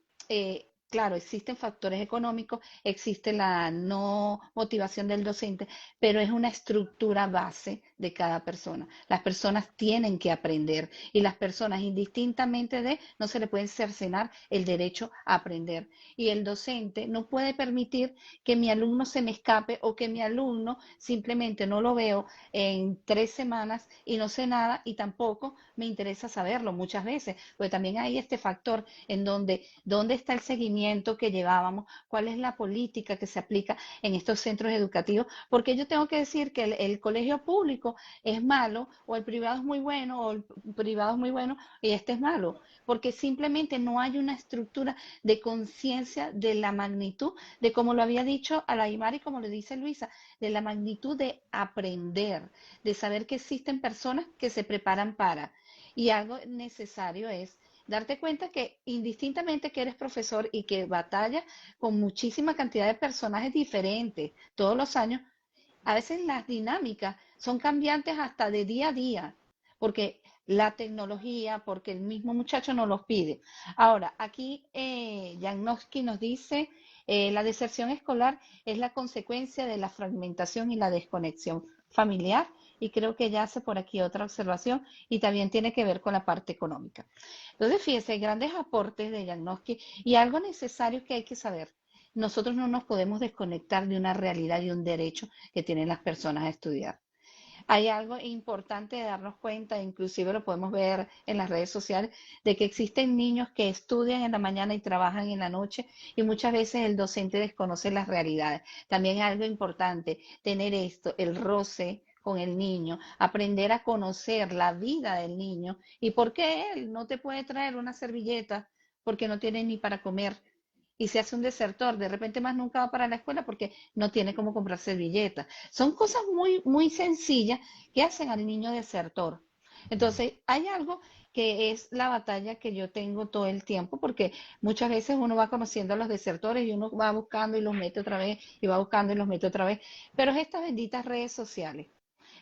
claro, existen factores económicos, existe la no motivación del docente, pero es una estructura base de cada persona. Las personas tienen que aprender y las personas indistintamente no se le puede cercenar el derecho a aprender. Y el docente no puede permitir que mi alumno se me escape o que mi alumno simplemente no lo veo en 3 semanas y no sé nada y tampoco me interesa saberlo muchas veces, porque también hay este factor en dónde está el seguimiento que llevábamos, cuál es la política que se aplica en estos centros educativos, porque yo tengo que decir que el colegio público es malo o el privado es muy bueno o el privado es muy bueno y este es malo, porque simplemente no hay una estructura de conciencia de la magnitud, de como lo había dicho Alaimar y como le dice Luisa, de la magnitud de aprender, de saber que existen personas que se preparan para. Y algo necesario es darte cuenta que indistintamente que eres profesor y que batallas con muchísima cantidad de personajes diferentes todos los años, a veces las dinámicas son cambiantes hasta de día a día, porque la tecnología, porque el mismo muchacho nos los pide. Ahora, aquí Janowski nos dice, la deserción escolar es la consecuencia de la fragmentación y la desconexión familiar, y creo que ya hace por aquí otra observación, y también tiene que ver con la parte económica. Entonces, fíjese, hay grandes aportes de Janowski y algo necesario que hay que saber. Nosotros no nos podemos desconectar de una realidad y un derecho que tienen las personas a estudiar. Hay algo importante de darnos cuenta, inclusive lo podemos ver en las redes sociales, de que existen niños que estudian en la mañana y trabajan en la noche y muchas veces el docente desconoce las realidades. También es algo importante tener esto, el roce con el niño, aprender a conocer la vida del niño y por qué él no te puede traer una servilleta porque no tiene ni para comer y se hace un desertor, de repente más nunca va para la escuela porque no tiene cómo comprar servilletas. Son cosas muy, muy sencillas que hacen al niño desertor. Entonces, hay algo que es la batalla que yo tengo todo el tiempo, porque muchas veces uno va conociendo a los desertores y uno va buscando y los mete otra vez, y va buscando y los mete otra vez, pero es estas benditas redes sociales.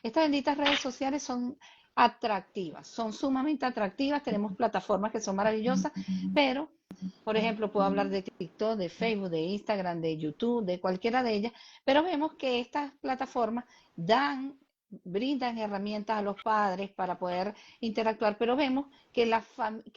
Estas benditas redes sociales son atractivas, son sumamente atractivas, tenemos plataformas que son maravillosas, pero por ejemplo, puedo hablar de TikTok, de Facebook, de Instagram, de YouTube, de cualquiera de ellas, pero vemos que estas plataformas brindan herramientas a los padres para poder interactuar, pero vemos que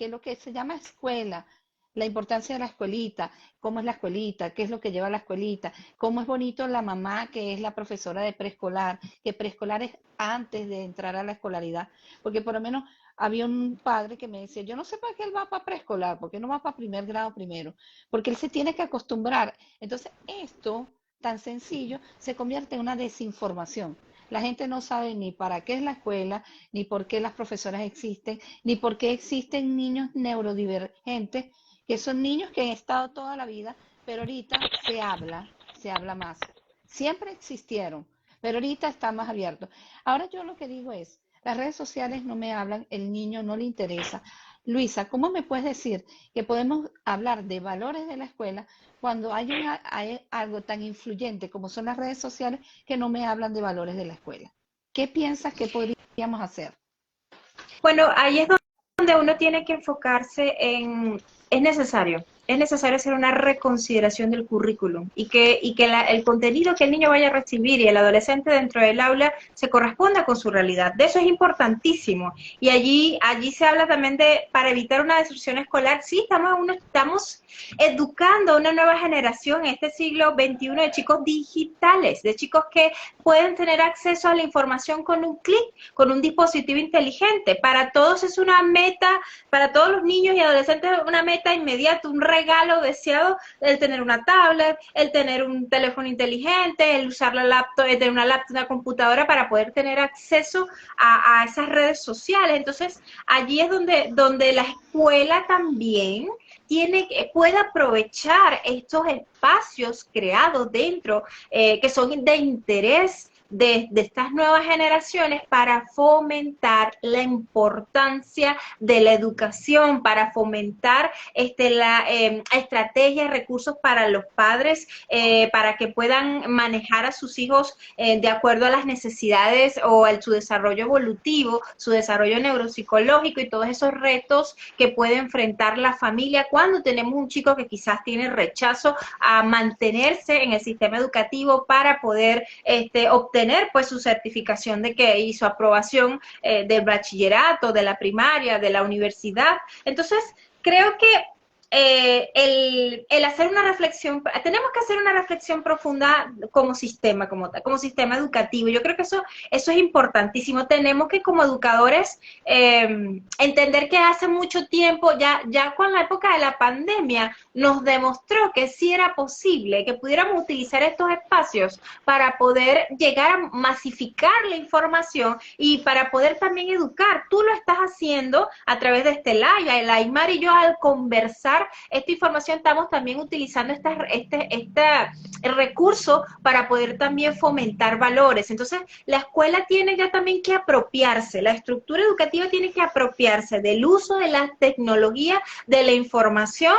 lo que se llama escuela, la importancia de la escuelita, cómo es la escuelita, qué es lo que lleva la escuelita, cómo es bonito la mamá que es la profesora de preescolar, que preescolar es antes de entrar a la escolaridad, porque por lo menos había un padre que me decía, yo no sé para qué él va para preescolar, porque no va para primer grado primero, porque él se tiene que acostumbrar. Entonces, esto tan sencillo se convierte en una desinformación. La gente no sabe ni para qué es la escuela, ni por qué las profesoras existen, ni por qué existen niños neurodivergentes, que son niños que han estado toda la vida, pero ahorita se habla más. Siempre existieron, pero ahorita está más abierto. Ahora yo lo que digo es, las redes sociales no me hablan, el niño no le interesa. Luisa, ¿cómo me puedes decir que podemos hablar de valores de la escuela cuando hay algo tan influyente como son las redes sociales que no me hablan de valores de la escuela? ¿Qué piensas que podríamos hacer? Bueno, ahí es donde uno tiene que enfocarse en, es necesario hacer una reconsideración del currículum y que el contenido que el niño vaya a recibir y el adolescente dentro del aula se corresponda con su realidad. De eso es importantísimo. Y allí se habla también de, para evitar una deserción escolar, sí, estamos educando a una nueva generación en este siglo XXI de chicos digitales, de chicos que pueden tener acceso a la información con un clic, con un dispositivo inteligente. Para todos es una meta, para todos los niños y adolescentes es una meta inmediata, un regalo deseado, el tener una tablet, el tener un teléfono inteligente, el usar la laptop, el tener una laptop, una computadora para poder tener acceso a esas redes sociales. Entonces, allí es donde la escuela también puede aprovechar estos espacios creados dentro, que son de interés de estas nuevas generaciones para fomentar la importancia de la educación, para fomentar la estrategia y recursos para los padres, para que puedan manejar a sus hijos de acuerdo a las necesidades o a su desarrollo evolutivo, su desarrollo neuropsicológico y todos esos retos que puede enfrentar la familia cuando tenemos un chico que quizás tiene rechazo a mantenerse en el sistema educativo para poder obtener pues su certificación y su aprobación del bachillerato, de la primaria, de la universidad. Entonces, creo que el hacer una reflexión, tenemos que hacer una reflexión profunda como sistema, como sistema educativo. Yo creo que eso es importantísimo. Tenemos que como educadores entender que hace mucho tiempo, ya con la época de la pandemia, nos demostró que sí era posible, que pudiéramos utilizar estos espacios para poder llegar a masificar la información y para poder también educar. Tú lo estás haciendo a través de este live. El Aymar y yo al conversar esta información estamos también utilizando el recurso para poder también fomentar valores. Entonces, la escuela tiene ya también que apropiarse, la estructura educativa tiene que apropiarse del uso de la tecnología, de la información,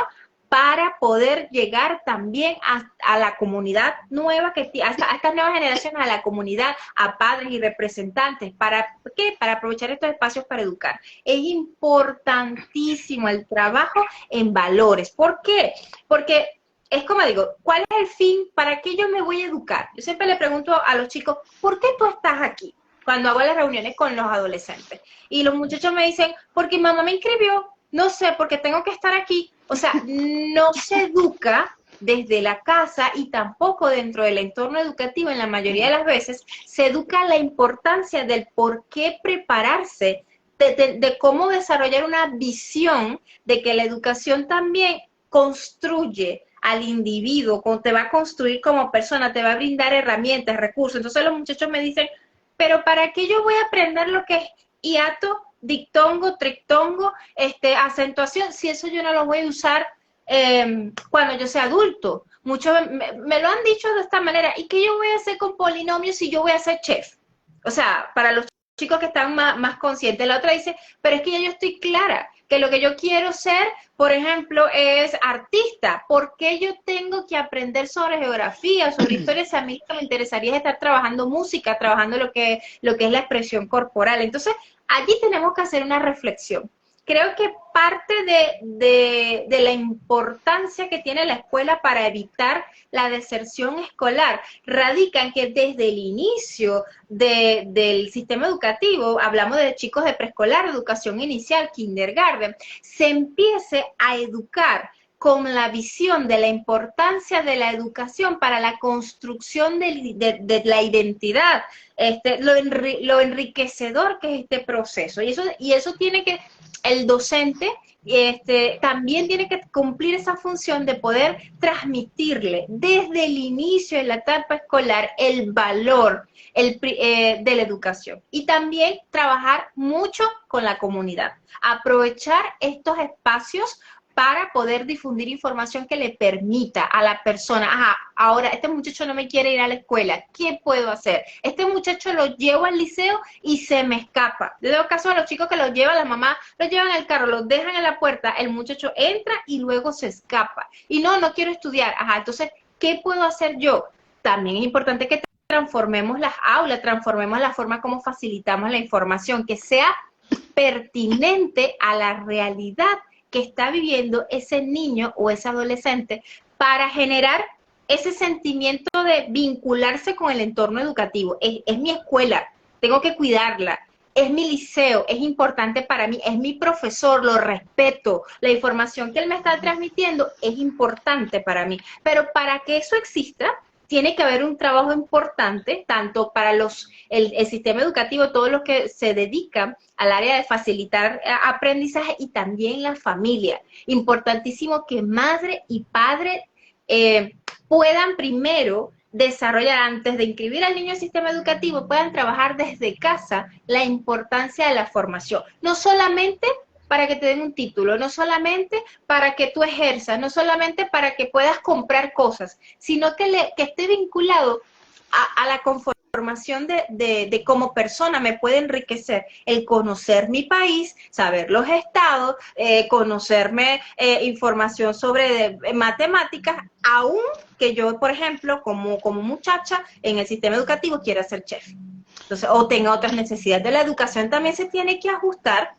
para poder llegar también a la comunidad nueva, a estas nuevas generaciones, a la comunidad, a padres y representantes. ¿Para qué? Para aprovechar estos espacios para educar. Es importantísimo el trabajo en valores. ¿Por qué? Porque es como digo, ¿cuál es el fin? ¿Para qué yo me voy a educar? Yo siempre le pregunto a los chicos, ¿por qué tú estás aquí? Cuando hago las reuniones con los adolescentes. Y los muchachos me dicen, porque mamá me inscribió. No sé, porque tengo que estar aquí. O sea, no se educa desde la casa y tampoco dentro del entorno educativo, en la mayoría de las veces, se educa la importancia del por qué prepararse, de cómo desarrollar una visión de que la educación también construye al individuo, te va a construir como persona, te va a brindar herramientas, recursos. Entonces los muchachos me dicen, pero ¿para qué yo voy a aprender lo que es hiato, dictongo, trictongo, acentuación, si eso yo no lo voy a usar cuando yo sea adulto? Muchos me lo han dicho de esta manera. ¿Y qué yo voy a hacer con polinomios si yo voy a ser chef? O sea, para los chicos que están más conscientes. La otra dice, pero es que ya yo estoy clara, que lo que yo quiero ser, por ejemplo, es artista. ¿Por qué yo tengo que aprender sobre geografía, sobre historia? Si a mí lo que me interesaría es estar trabajando música, trabajando lo que es la expresión corporal. Entonces, allí tenemos que hacer una reflexión. Creo que parte de la importancia que tiene la escuela para evitar la deserción escolar radica en que desde el inicio del sistema educativo, hablamos de chicos de preescolar, educación inicial, kindergarten, se empiece a educar con la visión de la importancia de la educación para la construcción de la identidad, lo enriquecedor que es este proceso. Y eso tiene que, el docente también tiene que cumplir esa función de poder transmitirle desde el inicio de la etapa escolar el valor de la educación. Y también trabajar mucho con la comunidad, aprovechar estos espacios para poder difundir información que le permita a la persona, ajá, ahora este muchacho no me quiere ir a la escuela, ¿qué puedo hacer? Este muchacho lo llevo al liceo y se me escapa. Yo doy caso a los chicos que los llevan, la mamá los llevan en el carro, los dejan en la puerta, el muchacho entra y luego se escapa. Y no quiero estudiar, ajá, entonces, ¿qué puedo hacer yo? También es importante que transformemos las aulas, transformemos la forma como facilitamos la información, que sea pertinente a la realidad que está viviendo ese niño o ese adolescente para generar ese sentimiento de vincularse con el entorno educativo. Es mi escuela, tengo que cuidarla. Es mi liceo, es importante para mí, es mi profesor, lo respeto. La información que él me está transmitiendo es importante para mí. Pero para que eso exista, tiene que haber un trabajo importante, tanto para el sistema educativo, todos los que se dedican al área de facilitar aprendizaje, y también la familia. Importantísimo que madre y padre puedan primero desarrollar, antes de inscribir al niño al sistema educativo, puedan trabajar desde casa la importancia de la formación. No solamente para que te den un título, no solamente para que tú ejerzas, no solamente para que puedas comprar cosas, sino que esté vinculado a la conformación de como persona. Me puede enriquecer el conocer mi país, saber los estados, conocerme información sobre matemáticas, aún que yo, por ejemplo, como muchacha en el sistema educativo quiera ser chef. Entonces, o tenga otras necesidades. De la educación también se tiene que ajustar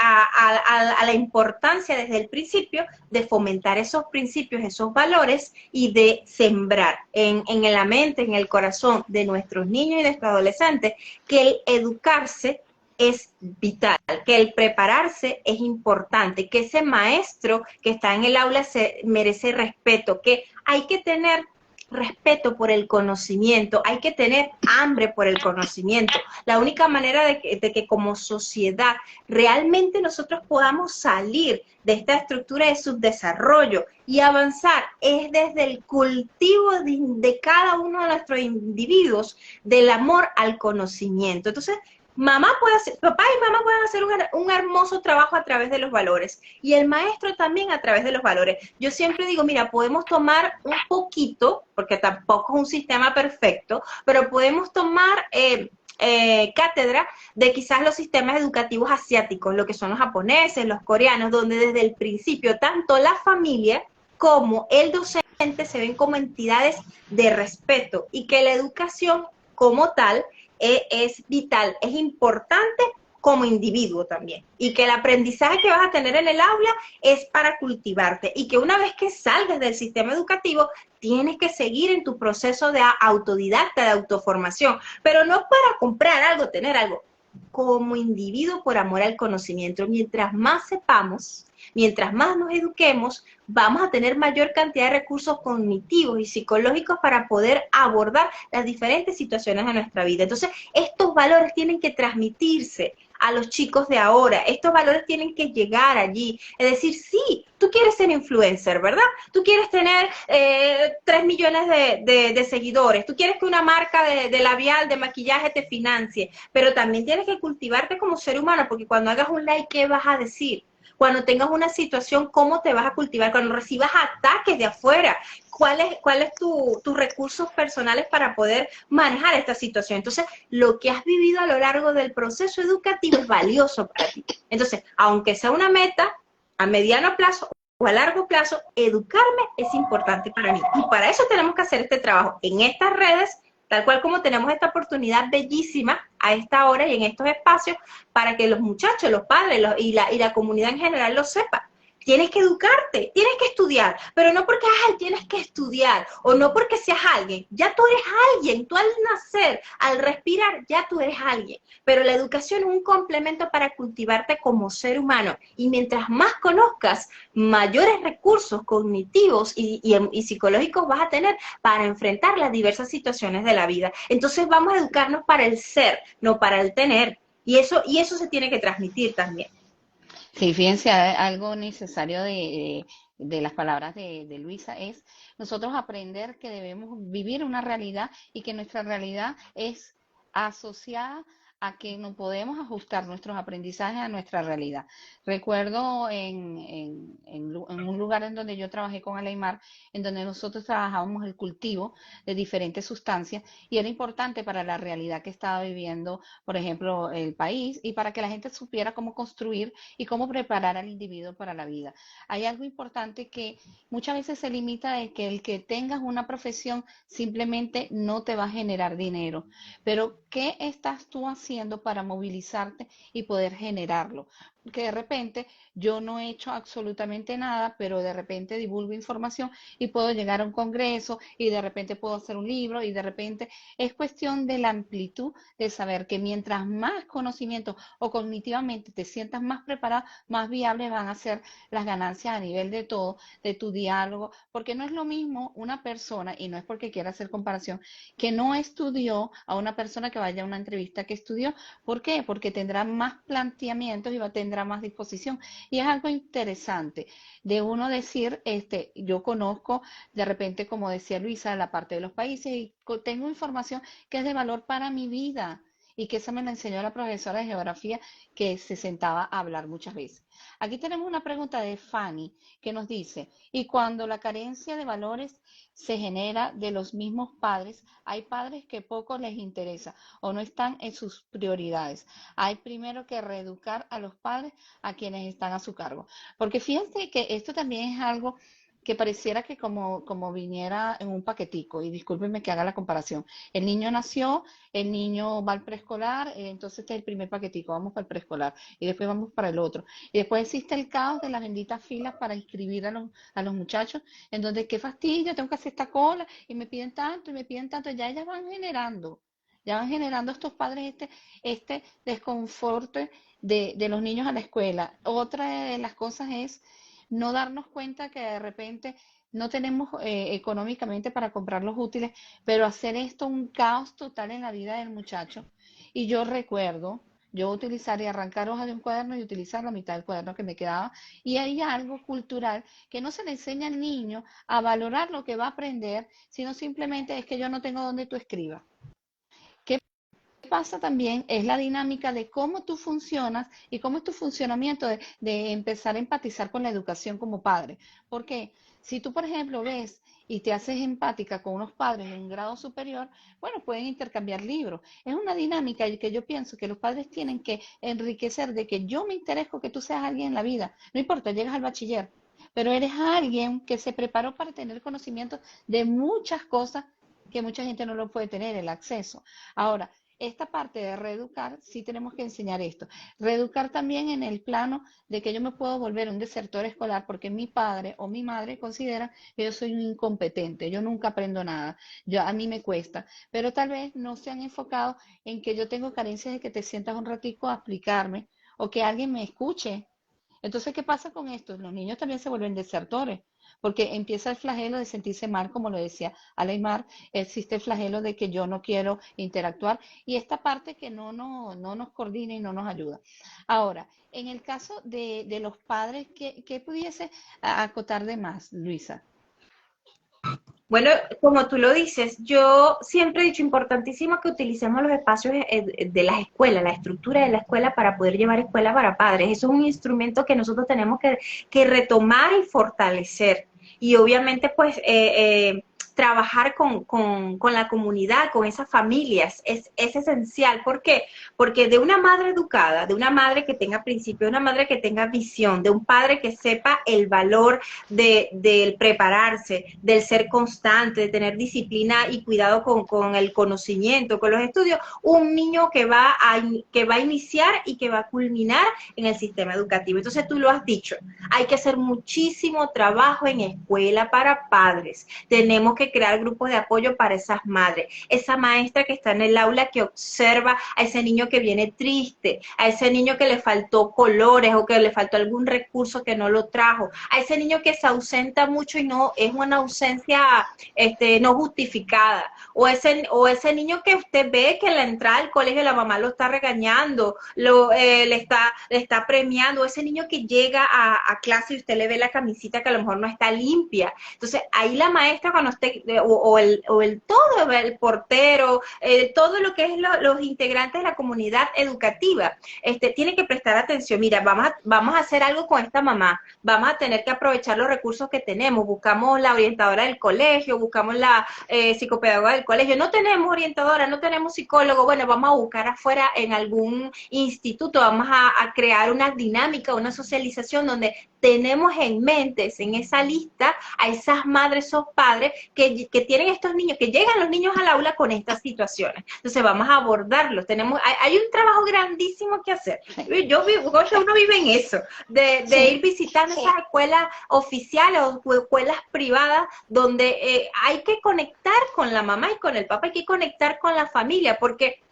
a la importancia desde el principio de fomentar esos principios, esos valores, y de sembrar en la mente, en el corazón de nuestros niños y de nuestros adolescentes, que el educarse es vital, que el prepararse es importante, que ese maestro que está en el aula merece respeto, que hay que tener respeto por el conocimiento, hay que tener hambre por el conocimiento. La única manera de que como sociedad realmente nosotros podamos salir de esta estructura de subdesarrollo y avanzar es desde el cultivo de cada uno de nuestros individuos del amor al conocimiento. Entonces, papá y mamá pueden hacer un hermoso trabajo a través de los valores, y el maestro también a través de los valores. Yo siempre digo, mira, podemos tomar un poquito, porque tampoco es un sistema perfecto, pero podemos tomar cátedra de quizás los sistemas educativos asiáticos, lo que son los japoneses, los coreanos, donde desde el principio tanto la familia como el docente se ven como entidades de respeto, y que la educación como tal es vital, es importante como individuo también, y que el aprendizaje que vas a tener en el aula es para cultivarte, y que una vez que salgas del sistema educativo tienes que seguir en tu proceso de autodidacta, de autoformación, pero no para comprar algo, tener algo, como individuo por amor al conocimiento. Mientras más sepamos, mientras más nos eduquemos, vamos a tener mayor cantidad de recursos cognitivos y psicológicos para poder abordar las diferentes situaciones de nuestra vida. Entonces, estos valores tienen que transmitirse a los chicos de ahora, estos valores tienen que llegar allí. Es decir, sí, tú quieres ser influencer, ¿verdad? Tú quieres tener 3 millones de seguidores, tú quieres que una marca de labial, de maquillaje te financie, pero también tienes que cultivarte como ser humano, porque cuando hagas un like, ¿qué vas a decir? Cuando tengas una situación, ¿cómo te vas a cultivar? Cuando recibas ataques de afuera, ¿cuál es tus recursos personales para poder manejar esta situación? Entonces, lo que has vivido a lo largo del proceso educativo es valioso para ti. Entonces, aunque sea una meta a mediano plazo o a largo plazo, educarme es importante para mí. Y para eso tenemos que hacer este trabajo en estas redes, tal cual como tenemos esta oportunidad bellísima a esta hora y en estos espacios, para que los muchachos, los padres y la comunidad en general lo sepa. Tienes que educarte, tienes que estudiar, pero no porque tienes que estudiar, o no porque seas alguien. Ya tú eres alguien, tú al nacer, al respirar, ya tú eres alguien. Pero la educación es un complemento para cultivarte como ser humano, y mientras más conozcas, mayores recursos cognitivos y psicológicos vas a tener para enfrentar las diversas situaciones de la vida. Entonces vamos a educarnos para el ser, no para el tener, y eso se tiene que transmitir también. Sí, fíjense, algo necesario de las palabras de Luisa es nosotros aprender que debemos vivir una realidad, y que nuestra realidad es asociada a que no podemos ajustar nuestros aprendizajes a nuestra realidad. Recuerdo en un lugar en donde yo trabajé con Aleimar, en donde nosotros trabajábamos el cultivo de diferentes sustancias y era importante para la realidad que estaba viviendo, por ejemplo, el país y para que la gente supiera cómo construir y cómo preparar al individuo para la vida. Hay algo importante que muchas veces se limita de que el que tengas una profesión simplemente no te va a generar dinero, pero ¿qué estás tú haciendo para movilizarte y poder generarlo? Que de repente yo no he hecho absolutamente nada, pero de repente divulgo información y puedo llegar a un congreso y de repente puedo hacer un libro y de repente es cuestión de la amplitud de saber que mientras más conocimiento o cognitivamente te sientas más preparado, más viables van a ser las ganancias a nivel de todo, de tu diálogo, porque no es lo mismo una persona, y no es porque quiera hacer comparación, que no estudió a una persona que vaya a una entrevista que estudió. ¿Por qué? Porque tendrá más planteamientos y tendrá más disposición. Y es algo interesante de uno decir, yo conozco de repente, como decía Luisa, la parte de los países y tengo información que es de valor para mi vida y que esa me la enseñó la profesora de geografía que se sentaba a hablar muchas veces. Aquí tenemos una pregunta de Fanny que nos dice, y cuando la carencia de valores se genera de los mismos padres, hay padres que poco les interesa o no están en sus prioridades. Hay primero que reeducar a los padres a quienes están a su cargo. Porque fíjense que esto también es algo que pareciera que como viniera en un paquetico, y discúlpenme que haga la comparación. El niño nació, el niño va al preescolar, entonces este es el primer paquetico, vamos para el preescolar, y después vamos para el otro. Y después existe el caos de las benditas filas para inscribir a los muchachos, en donde qué fastidio, tengo que hacer esta cola, y me piden tanto, ya ellas ya van generando estos padres este desconforto de los niños a la escuela. Otra de las cosas es no darnos cuenta que de repente no tenemos económicamente para comprar los útiles, pero hacer esto un caos total en la vida del muchacho. Y yo recuerdo, yo utilizar y arrancar hojas de un cuaderno y utilizar la mitad del cuaderno que me quedaba. Y hay algo cultural que no se le enseña al niño a valorar lo que va a aprender, sino simplemente es que yo no tengo donde tú escribas. Pasa también es la dinámica de cómo tú funcionas y cómo es tu funcionamiento de empezar a empatizar con la educación como padre. Porque si tú, por ejemplo, ves y te haces empática con unos padres en un grado superior, bueno, pueden intercambiar libros. Es una dinámica que yo pienso que los padres tienen que enriquecer de que yo me intereso que tú seas alguien en la vida. No importa, llegas al bachiller, pero eres alguien que se preparó para tener conocimiento de muchas cosas que mucha gente no lo puede tener, el acceso. Ahora, esta parte de reeducar, sí tenemos que enseñar esto. Reeducar también en el plano de que yo me puedo volver un desertor escolar porque mi padre o mi madre considera que yo soy un incompetente, yo nunca aprendo nada, a mí me cuesta, pero tal vez no se han enfocado en que yo tengo carencias de que te sientas un ratico a explicarme o que alguien me escuche. Entonces, ¿qué pasa con esto? Los niños también se vuelven desertores, porque empieza el flagelo de sentirse mal, como lo decía Aleimar, existe el flagelo de que yo no quiero interactuar y esta parte que no nos coordina y no nos ayuda. Ahora, en el caso de los padres, ¿qué pudiese acotar de más, Luisa? Bueno, como tú lo dices, yo siempre he dicho importantísimo que utilicemos los espacios de las escuelas, la estructura de la escuela para poder llevar escuela para padres. Eso es un instrumento que nosotros tenemos que retomar y fortalecer. Y obviamente, pues, trabajar con la comunidad, con esas familias, es esencial. ¿Por qué? Porque de una madre educada, de una madre que tenga principio, de una madre que tenga visión, de un padre que sepa el valor del prepararse, del ser constante, de tener disciplina y cuidado con el conocimiento, con los estudios, un niño que va a iniciar y que va a culminar en el sistema educativo. Entonces tú lo has dicho, hay que hacer muchísimo trabajo en escuela para padres. Tenemos que crear grupos de apoyo para esas madres, esa maestra que está en el aula que observa a ese niño que viene triste, a ese niño que le faltó colores o que le faltó algún recurso que no lo trajo, a ese niño que se ausenta mucho y no es una ausencia no justificada, o ese niño que usted ve que en la entrada al colegio la mamá lo está regañando, le está premiando, o ese niño que llega a clase y usted le ve la camisita que a lo mejor no está limpia. Entonces ahí la maestra, cuando esté o el todo, el portero, todo lo que es los integrantes de la comunidad educativa, tiene que prestar atención. Mira, vamos a hacer algo con esta mamá, vamos a tener que aprovechar los recursos que tenemos, buscamos la orientadora del colegio, buscamos la psicopedagoga del colegio, no tenemos orientadora, no tenemos psicólogo, bueno, vamos a buscar afuera en algún instituto, vamos a crear una dinámica, una socialización donde tenemos en mente, en esa lista, a esas madres, esos padres que tienen estos niños, que llegan los niños al aula con estas situaciones. Entonces vamos a abordarlos. Hay un trabajo grandísimo que hacer. Uno vive en eso, de ir visitando esas escuelas oficiales o escuelas privadas donde hay que conectar con la mamá y con el papá, hay que conectar con la familia, porque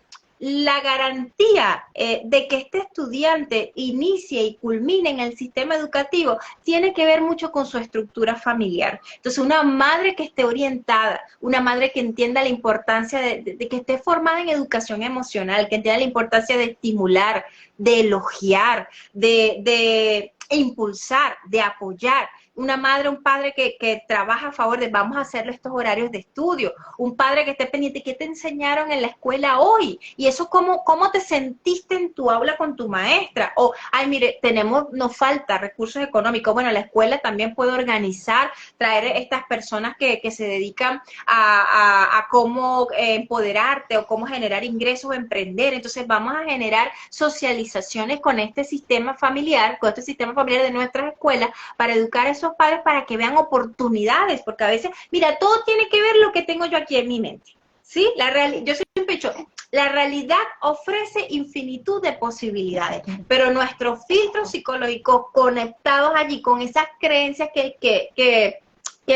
la garantía de que este estudiante inicie y culmine en el sistema educativo tiene que ver mucho con su estructura familiar. Entonces, una madre que esté orientada, una madre que entienda la importancia de que esté formada en educación emocional, que entienda la importancia de estimular, de elogiar, de impulsar, de apoyar. Una madre, un padre que trabaja a favor de vamos a hacerle estos horarios de estudio, un padre que esté pendiente, ¿qué te enseñaron en la escuela hoy? Y eso, ¿cómo te sentiste en tu aula con tu maestra? O, ay, mire, nos falta recursos económicos. Bueno, la escuela también puede organizar, traer estas personas que se dedican a cómo empoderarte o cómo generar ingresos o emprender. Entonces vamos a generar socializaciones con este sistema familiar, de nuestras escuelas, para educar a esos padres para que vean oportunidades, porque a veces, mira, todo tiene que ver lo que tengo yo aquí en mi mente, ¿sí? Yo siempre he dicho, la realidad ofrece infinitud de posibilidades, pero nuestros filtros psicológicos conectados allí con esas creencias que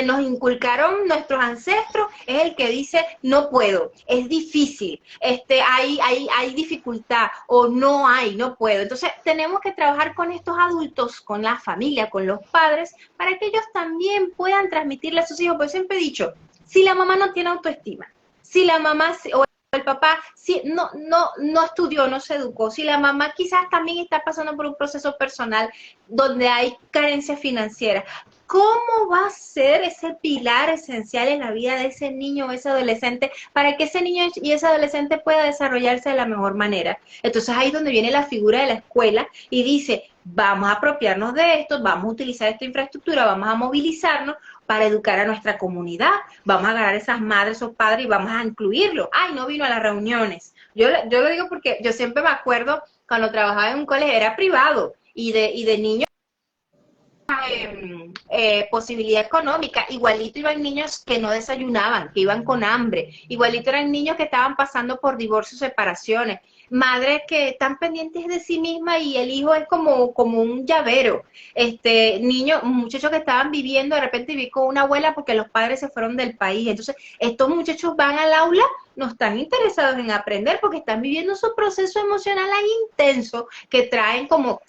nos inculcaron nuestros ancestros es el que dice no puedo, es difícil, hay dificultad o no puedo. Entonces tenemos que trabajar con estos adultos, con la familia, con los padres, para que ellos también puedan transmitirle a sus hijos. Porque siempre he dicho, si la mamá no tiene autoestima, si la mamá o el papá no estudió, no se educó, si la mamá quizás también está pasando por un proceso personal donde hay carencia financiera, ¿cómo va a ser ese pilar esencial en la vida de ese niño o ese adolescente para que ese niño y ese adolescente pueda desarrollarse de la mejor manera? Entonces ahí es donde viene la figura de la escuela y dice, vamos a apropiarnos de esto, vamos a utilizar esta infraestructura, vamos a movilizarnos para educar a nuestra comunidad, vamos a agarrar a esas madres o padres y vamos a incluirlo. Ay, no vino a las reuniones. Yo lo digo porque yo siempre me acuerdo cuando trabajaba en un colegio, era privado, y de niños posibilidad económica, igualito iban niños que no desayunaban, que iban con hambre, igualito eran niños que estaban pasando por divorcios, separaciones, madres que están pendientes de sí misma y el hijo es como un llavero, muchachos que estaban viviendo, de repente viví con una abuela porque los padres se fueron del país. Entonces estos muchachos van al aula, no están interesados en aprender porque están viviendo su proceso emocional ahí intenso que traen como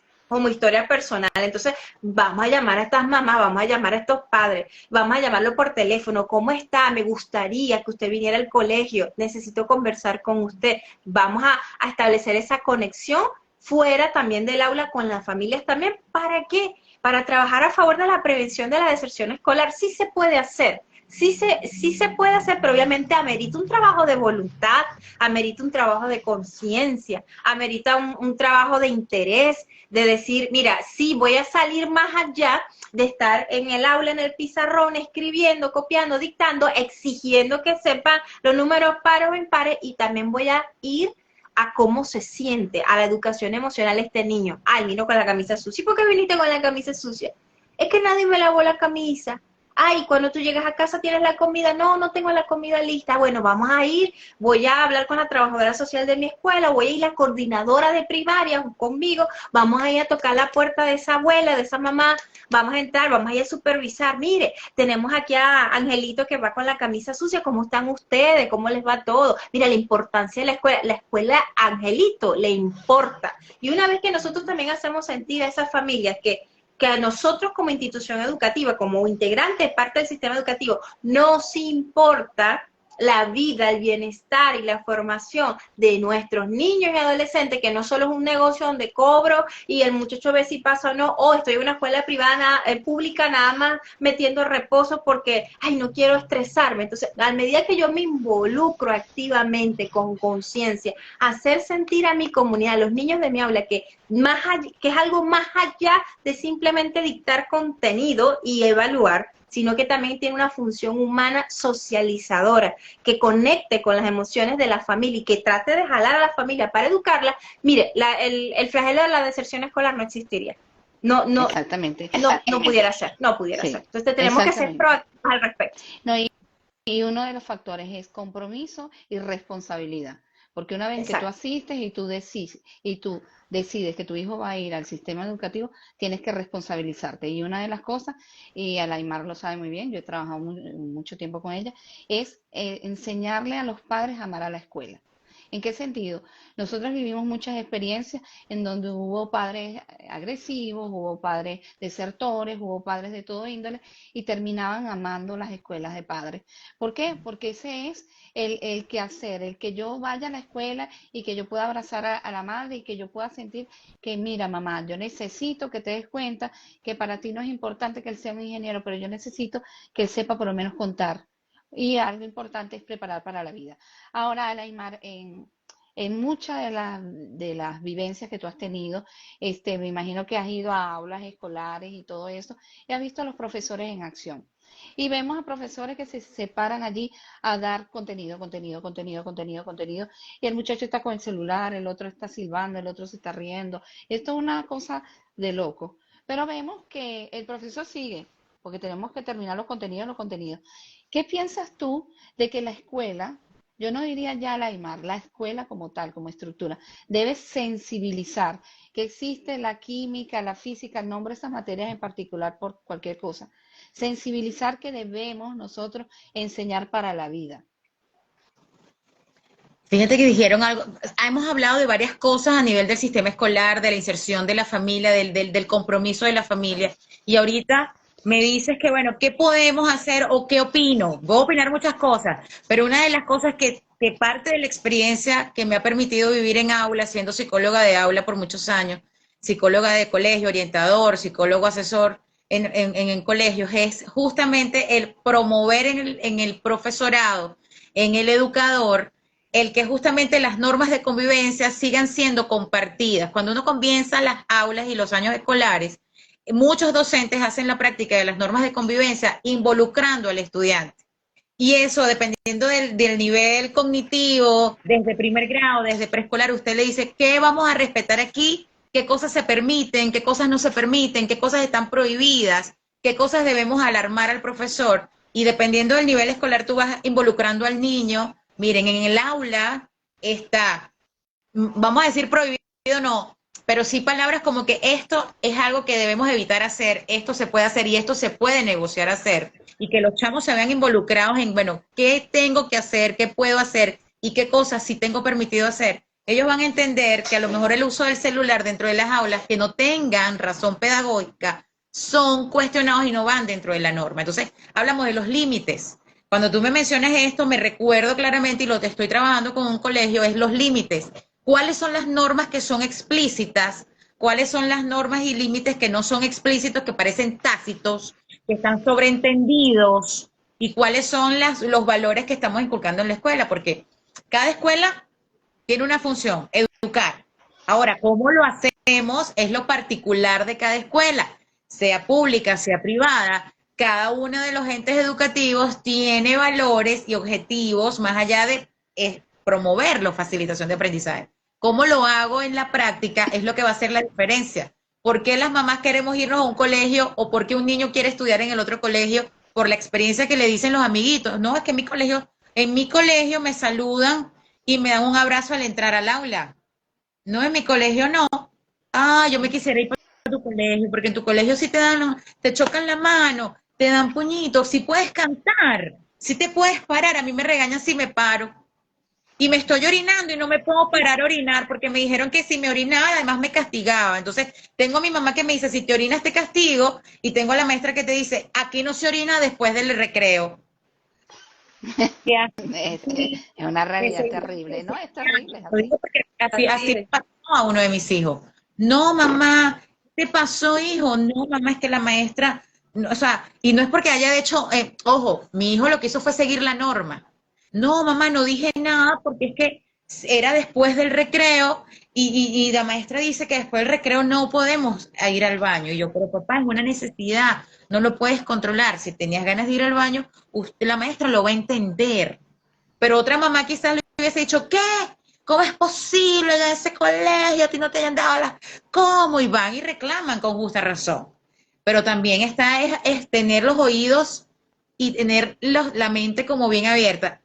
historia personal. Entonces vamos a llamar a estas mamás, vamos a llamar a estos padres, vamos a llamarlo por teléfono. ¿Cómo está? Me gustaría que usted viniera al colegio, necesito conversar con usted. Vamos a establecer esa conexión fuera también del aula con las familias también. ¿Para qué? Para trabajar a favor de la prevención de la deserción escolar. Sí se puede hacer. Sí se puede hacer, pero obviamente amerita un trabajo de voluntad, amerita un trabajo de conciencia, amerita un trabajo de interés, de decir, mira, sí, voy a salir más allá de estar en el aula, en el pizarrón, escribiendo, copiando, dictando, exigiendo que sepan los números pares o impares, y también voy a ir a cómo se siente, a la educación emocional este niño. Ay, vino con la camisa sucia. ¿Por qué viniste con la camisa sucia? Es que nadie me lavó la camisa. Ay, cuando tú llegas a casa tienes la comida. No tengo la comida lista. Bueno, vamos a ir, voy a hablar con la trabajadora social de mi escuela, voy a ir la coordinadora de primaria conmigo, vamos a ir a tocar la puerta de esa abuela, de esa mamá, vamos a entrar, vamos a ir a supervisar. Mire, tenemos aquí a Angelito que va con la camisa sucia. ¿Cómo están ustedes? ¿Cómo les va todo? Mira, la importancia de la escuela Angelito le importa. Y una vez que nosotros también hacemos sentir a esas familias que a nosotros como institución educativa, como integrante parte del sistema educativo, nos importa, la vida, el bienestar y la formación de nuestros niños y adolescentes, que no solo es un negocio donde cobro y el muchacho ve si pasa o no, o estoy en una escuela privada, pública, nada más metiendo reposo porque, ay, no quiero estresarme. Entonces, a medida que yo me involucro activamente, con conciencia, hacer sentir a mi comunidad, a los niños de mi aula, que que es algo más allá de simplemente dictar contenido y evaluar, sino que también tiene una función humana socializadora, que conecte con las emociones de la familia y que trate de jalar a la familia para educarla. Mire, el flagelo de la deserción escolar no existiría. Exactamente. No pudiera ser, no pudiera Sí, ser. Entonces tenemos que ser exactamente. proactivos al respecto. No, y uno de los factores es compromiso y responsabilidad. Porque una vez que tú Exacto. asistes y tú decides que tu hijo va a ir al sistema educativo, tienes que responsabilizarte. Y una de las cosas, y Alaimar lo sabe muy bien, yo he trabajado mucho tiempo con ella, es enseñarle a los padres a amar a la escuela. ¿En qué sentido? Nosotros vivimos muchas experiencias en donde hubo padres agresivos, hubo padres desertores, hubo padres de todo índole y terminaban amando las escuelas de padres. ¿Por qué? Porque ese es el quehacer, el que yo vaya a la escuela y que yo pueda abrazar a la madre y que yo pueda sentir que, mira, mamá, yo necesito que te des cuenta que para ti no es importante que él sea un ingeniero, pero yo necesito que él sepa por lo menos contar. Y algo importante es preparar para la vida. Ahora, Alaimar, en muchas de las vivencias que tú has tenido, me imagino que has ido a aulas escolares y todo eso, y has visto a los profesores en acción. Y vemos a profesores que se separan allí a dar contenido, contenido, contenido, contenido, contenido, y el muchacho está con el celular, el otro está silbando, el otro se está riendo. Esto es una cosa de loco. Pero vemos que el profesor sigue, porque tenemos que terminar los contenidos. ¿Qué piensas tú de que la escuela, yo no diría ya la IMAR, la escuela como tal, como estructura, debe sensibilizar que existe la química, la física, nombre esas materias en particular por cualquier cosa? Sensibilizar que debemos nosotros enseñar para la vida. Fíjate que dijeron algo, hemos hablado de varias cosas a nivel del sistema escolar, de la inserción de la familia, del compromiso de la familia, y ahorita me dices que, bueno, ¿qué podemos hacer o qué opino? Voy a opinar muchas cosas, pero una de las cosas que parte de la experiencia que me ha permitido vivir en aula, siendo psicóloga de aula por muchos años, psicóloga de colegio, orientador, psicólogo asesor en colegios, es justamente el promover en el profesorado, en el educador, el que justamente las normas de convivencia sigan siendo compartidas. Cuando uno comienza las aulas y los años escolares, muchos docentes hacen la práctica de las normas de convivencia involucrando al estudiante. Y eso, dependiendo del nivel cognitivo, desde primer grado, desde preescolar, usted le dice, ¿qué vamos a respetar aquí? ¿Qué cosas se permiten? ¿Qué cosas no se permiten? ¿Qué cosas están prohibidas? ¿Qué cosas debemos alarmar al profesor? Y dependiendo del nivel escolar, tú vas involucrando al niño. Miren, en el aula está, vamos a decir prohibido, no, pero sí palabras como que esto es algo que debemos evitar hacer, esto se puede hacer y esto se puede negociar hacer. Y que los chamos se vean involucrados en, bueno, ¿qué tengo que hacer? ¿Qué puedo hacer? ¿Y qué cosas sí tengo permitido hacer? Ellos van a entender que a lo mejor el uso del celular dentro de las aulas que no tengan razón pedagógica son cuestionados y no van dentro de la norma. Entonces, hablamos de los límites. Cuando tú me mencionas esto, me recuerdo claramente, y lo que estoy trabajando con un colegio, es los límites. ¿Cuáles son las normas que son explícitas? ¿Cuáles son las normas y límites que no son explícitos, que parecen tácitos, que están sobreentendidos? ¿Y cuáles son los valores que estamos inculcando en la escuela? Porque cada escuela tiene una función, educar. Ahora, ¿cómo lo hacemos? Es lo particular de cada escuela, sea pública, sea privada. Cada uno de los entes educativos tiene valores y objetivos más allá de promover la facilitación de aprendizaje. ¿Cómo lo hago en la práctica? Es lo que va a hacer la diferencia. ¿Por qué las mamás queremos irnos a un colegio o por qué un niño quiere estudiar en el otro colegio? Por la experiencia que le dicen los amiguitos. No, es que en mi colegio me saludan y me dan un abrazo al entrar al aula. No, en mi colegio no. Ah, yo me quisiera ir para tu colegio, porque en tu colegio sí te chocan la mano, te dan puñitos, si puedes cantar, si te puedes parar. A mí me regañan si me paro. Y me estoy orinando y no me puedo parar a orinar porque me dijeron que si me orinaba además me castigaba. Entonces tengo a mi mamá que me dice, si te orinas te castigo, y tengo a la maestra que te dice, aquí no se orina después del recreo. que hace Es una realidad ese- terrible, ¿no? Es terrible, es Lo así. digo porque así, Así así le es. pasó a uno de mis hijos. No, mamá, ¿qué te pasó, hijo? No, mamá, es que la maestra, o sea, y no es porque haya hecho, ojo, mi hijo lo que hizo fue seguir la norma. No, mamá, no dije nada porque es que era después del recreo y la maestra dice que después del recreo no podemos ir al baño. Y yo, pero papá, es una necesidad, no lo puedes controlar. Si tenías ganas de ir al baño, usted, la maestra lo va a entender. Pero otra mamá quizás le hubiese dicho, ¿qué? ¿Cómo es posible en ese colegio a ti no te hayan dado las... ¿Cómo? Y van y reclaman con justa razón. Pero también está es tener los oídos y tener la mente como bien abierta.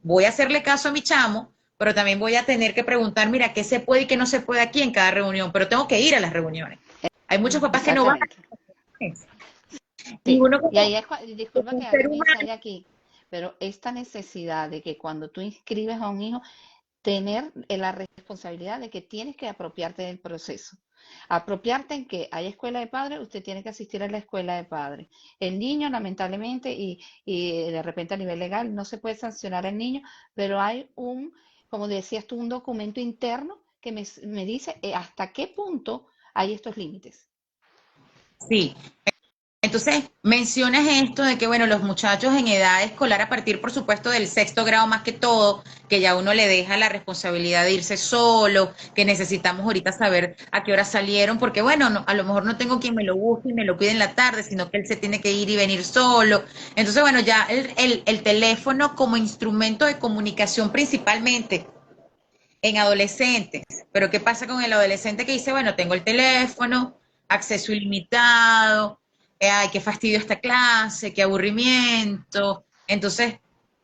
Voy a hacerle caso a mi chamo, pero también voy a tener que preguntar, mira, ¿qué se puede y qué no se puede aquí en cada reunión? Pero tengo que ir a las reuniones. Hay muchos papás que no van a Exactamente. las reuniones. Y Sí, uno y ahí como, es, como disculpa que un haga ser un humano, insight aquí, pero esta necesidad de que cuando tú inscribes a un hijo, tener la responsabilidad de que tienes que apropiarte del proceso. Apropiarte en que hay escuela de padres, usted tiene que asistir a la escuela de padres. El niño, lamentablemente, y de repente a nivel legal no se puede sancionar al niño, pero hay como decías tú, un documento interno que me dice hasta qué punto hay estos límites. sí. Entonces, mencionas esto de que, bueno, los muchachos en edad escolar, a partir, por supuesto, del sexto grado más que todo, que ya uno le deja la responsabilidad de irse solo, que necesitamos ahorita saber a qué hora salieron, porque, bueno, a lo mejor no tengo quien me lo busque y me lo cuide en la tarde, sino que él se tiene que ir y venir solo. Entonces, bueno, ya el teléfono como instrumento de comunicación principalmente en adolescentes. Pero ¿qué pasa con el adolescente que dice, bueno, tengo el teléfono, acceso ilimitado, ay, qué fastidio esta clase, qué aburrimiento? Entonces,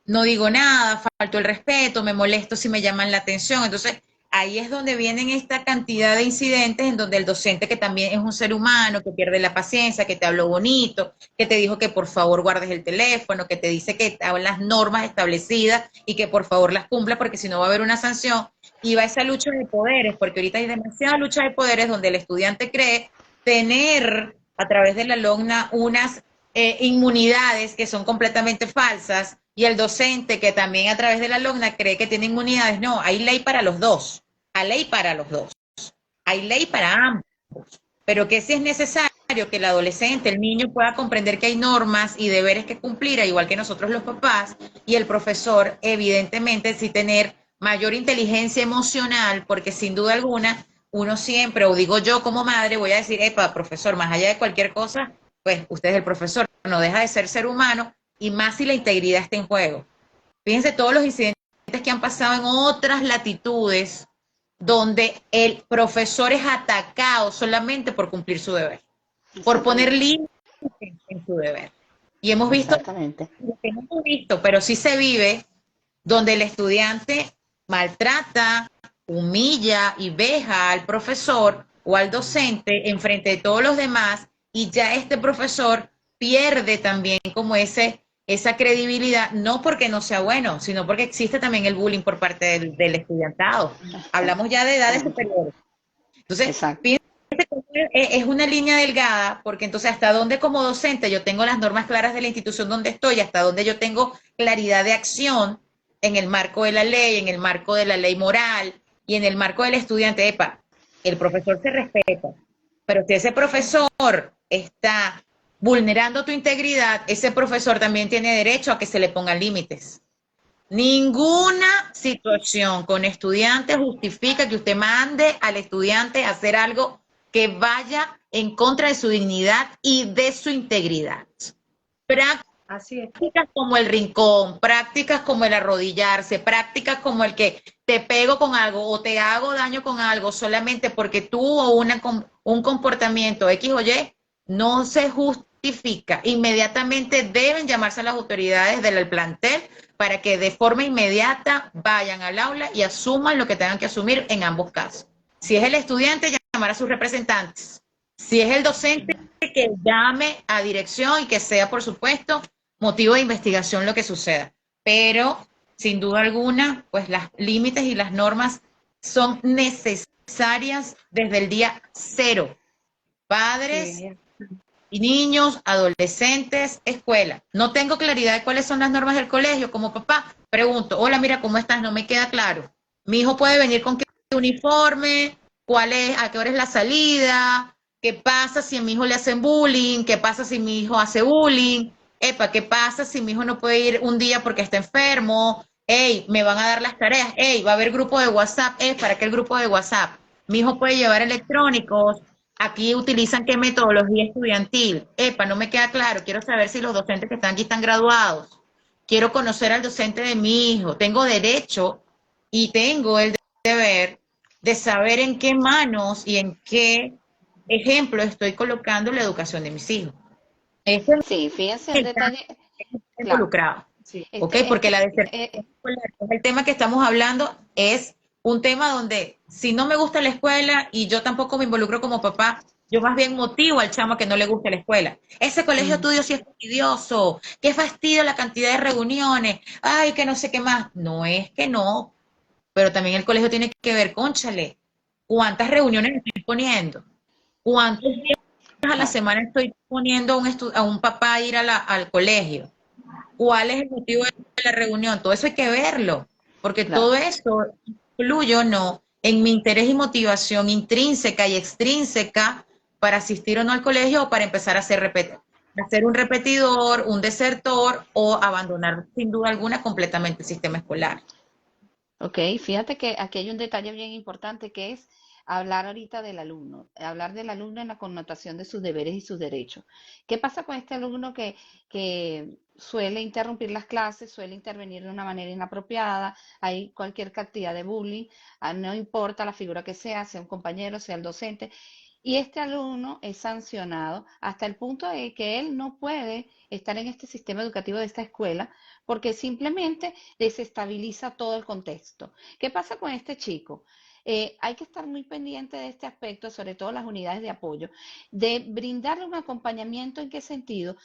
no digo nada, falto el respeto, me molesto si me llaman la atención. Entonces, ahí es donde vienen esta cantidad de incidentes en donde el docente, que también es un ser humano, que pierde la paciencia, que te habló bonito, que te dijo que por favor guardes el teléfono, que te dice que están las normas establecidas y que por favor las cumpla porque si no va a haber una sanción. Y va esa lucha de poderes, porque ahorita hay demasiada lucha de poderes donde el estudiante cree tener a través de la alumna unas inmunidades que son completamente falsas y el docente que también a través de la alumna cree que tiene inmunidades. No, hay ley para los dos, hay ley para los dos, hay ley para ambos, pero que si es necesario que el adolescente, el niño pueda comprender que hay normas y deberes que cumplir, igual que nosotros los papás, y el profesor evidentemente sí tener mayor inteligencia emocional, porque sin duda alguna uno siempre, o digo yo como madre, voy a decir, epa, profesor, más allá de cualquier cosa, pues usted es el profesor, no deja de ser humano, y más si la integridad está en juego. Fíjense todos los incidentes que han pasado en otras latitudes donde el profesor es atacado solamente por cumplir su deber, por poner Exactamente, límites en su deber. Y hemos visto, exactamente. lo que no hemos visto, pero sí se vive, donde el estudiante maltrata, humilla y veja al profesor o al docente en frente de todos los demás y ya este profesor pierde también como esa credibilidad, no porque no sea bueno, sino porque existe también el bullying por parte del estudiantado. Hablamos ya de edades Exactamente, superiores. Entonces, exacto. fíjense cómo es una línea delgada, porque entonces hasta dónde como docente yo tengo las normas claras de la institución donde estoy, hasta dónde yo tengo claridad de acción en el marco de la ley, en el marco de la ley moral y en el marco del estudiante. Epa, el profesor se respeta, pero si ese profesor está vulnerando tu integridad, ese profesor también tiene derecho a que se le pongan límites. Ninguna situación con estudiantes justifica que usted mande al estudiante a hacer algo que vaya en contra de su dignidad y de su integridad. Así es. Prácticas como el rincón, prácticas como el arrodillarse, prácticas como el que te pego con algo o te hago daño con algo solamente porque tú o un comportamiento X o Y no se justifica. Inmediatamente deben llamarse a las autoridades del plantel para que de forma inmediata vayan al aula y asuman lo que tengan que asumir en ambos casos. Si es el estudiante, llamar a sus representantes. Si es el docente, que llame a dirección y que sea, por supuesto, motivo de investigación lo que suceda. Pero, sin duda alguna, pues los límites y las normas son necesarias desde el día cero. Padres, Sí. y niños, adolescentes, escuela. No tengo claridad de cuáles son las normas del colegio. Como papá, pregunto, hola, mira, ¿cómo estás? No me queda claro. Mi hijo puede venir con qué uniforme, cuál es, a qué hora es la salida, qué pasa si a mi hijo le hacen bullying, qué pasa si mi hijo hace bullying, epa, qué pasa si mi hijo no puede ir un día porque está enfermo, hey, me van a dar las tareas, hey, va a haber grupo de WhatsApp, ¿para qué el grupo de WhatsApp? Mi hijo puede llevar electrónicos, aquí utilizan qué metodología estudiantil, epa, no me queda claro, quiero saber si los docentes que están aquí están graduados, quiero conocer al docente de mi hijo, tengo derecho y tengo el deber de saber en qué manos y en qué ejemplo estoy colocando la educación de mis hijos. Ese es Sí, fíjense un el tema detalle, que está claro. involucrado, Sí. ¿ok? Porque la desertificación escolar, que es el tema que estamos hablando, es un tema donde si no me gusta la escuela y yo tampoco me involucro como papá, yo más bien motivo al chamo a que no le guste la escuela. Ese colegio tuyo sí es fastidioso, qué fastidio la cantidad de reuniones, ay, que no sé qué más. No es que no, pero también el colegio tiene que ver, cónchale, ¿cuántas reuniones estoy poniendo? ¿Cuántos días a la Claro, semana estoy poniendo a un papá a ir al colegio? ¿Cuál es el motivo de la reunión? Todo eso hay que verlo, porque claro. todo eso influye o no en mi interés y motivación intrínseca y extrínseca para asistir o no al colegio o para empezar a ser un repetidor, un desertor o abandonar sin duda alguna completamente el sistema escolar. Ok, fíjate que aquí hay un detalle bien importante que es hablar ahorita del alumno, hablar del alumno en la connotación de sus deberes y sus derechos. ¿Qué pasa con este alumno que suele interrumpir las clases, suele intervenir de una manera inapropiada, hay cualquier cantidad de bullying, no importa la figura que sea un compañero, sea el docente, y este alumno es sancionado hasta el punto de que él no puede estar en este sistema educativo de esta escuela porque simplemente desestabiliza todo el contexto. ¿Qué pasa con este chico? Hay que estar muy pendiente de este aspecto, sobre todo las unidades de apoyo, de brindarle un acompañamiento. ¿En qué sentido?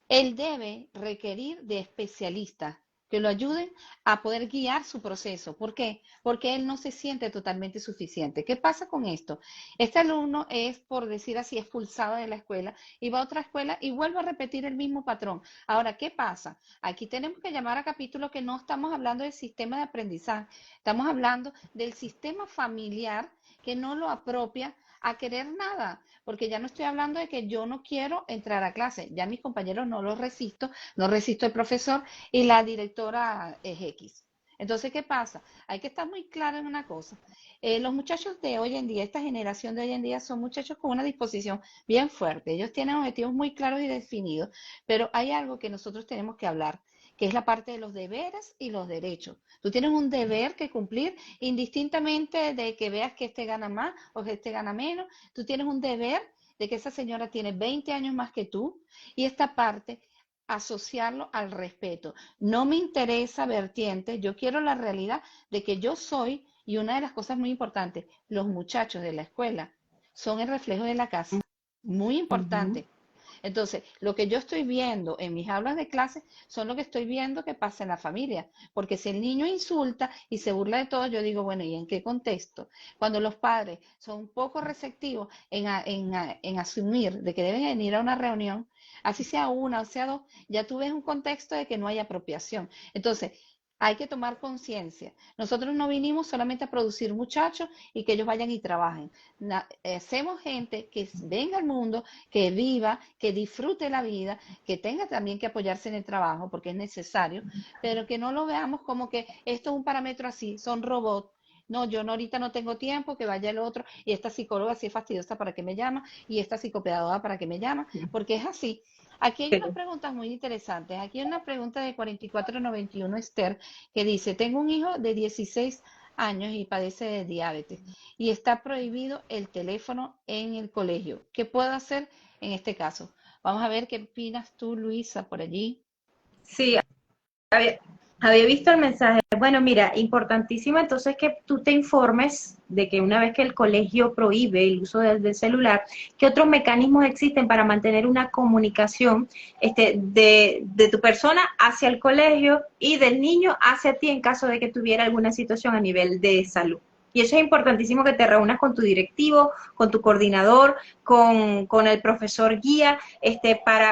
Él debe requerir de especialistas que lo ayuden a poder guiar su proceso. ¿Por qué? Porque él no se siente totalmente suficiente. ¿Qué pasa con esto? Este alumno es, por decir así, expulsado de la escuela y va a otra escuela y vuelve a repetir el mismo patrón. Ahora, ¿qué pasa? Aquí tenemos que llamar a capítulo que no estamos hablando del sistema de aprendizaje, estamos hablando del sistema familiar que no lo apropia a querer nada, porque ya no estoy hablando de que yo no quiero entrar a clase, ya mis compañeros no los resisto, no resisto el profesor y la directora es X. Entonces, ¿qué pasa? Hay que estar muy claro en una cosa. Los muchachos de hoy en día, esta generación de hoy en día, son muchachos con una disposición bien fuerte. Ellos tienen objetivos muy claros y definidos, pero hay algo que nosotros tenemos que hablar, que es la parte de los deberes y los derechos. Tú tienes un deber que cumplir indistintamente de que veas que este gana más o que este gana menos. Tú tienes un deber de que esa señora tiene 20 años más que tú y esta parte asociarlo al respeto. No me interesa vertiente, yo quiero la realidad de que yo soy, y una de las cosas muy importantes, los muchachos de la escuela son el reflejo de la casa. Muy Ujú. importante. Entonces, lo que yo estoy viendo en mis aulas de clase son lo que estoy viendo que pasa en la familia. Porque si el niño insulta y se burla de todo, yo digo, bueno, ¿y en qué contexto? Cuando los padres son un poco receptivos en asumir de que deben venir a una reunión, así sea una o sea dos, ya tú ves un contexto de que no hay apropiación. Entonces, hay que tomar conciencia. Nosotros no vinimos solamente a producir muchachos y que ellos vayan y trabajen. Hacemos gente que venga al mundo, que viva, que disfrute la vida, que tenga también que apoyarse en el trabajo porque es necesario, pero que no lo veamos como que esto es un parámetro así, son robots. No, yo no, ahorita no tengo tiempo, que vaya el otro, y esta psicóloga así es fastidiosa para que me llama, y esta psicopedagoga para que me llama, porque es así. Aquí hay unas preguntas muy interesantes. Aquí hay una pregunta de 4491 Esther que dice, tengo un hijo de 16 años y padece de diabetes y está prohibido el teléfono en el colegio. ¿Qué puedo hacer en este caso? Vamos a ver qué opinas tú, Luisa, por allí. Sí, había, había visto el mensaje. Bueno, mira, importantísimo entonces que tú te informes de que una vez que el colegio prohíbe el uso del celular, ¿qué otros mecanismos existen para mantener una comunicación de tu persona hacia el colegio y del niño hacia ti en caso de que tuviera alguna situación a nivel de salud? Y eso es importantísimo, que te reúnas con tu directivo, con tu coordinador, con el profesor guía,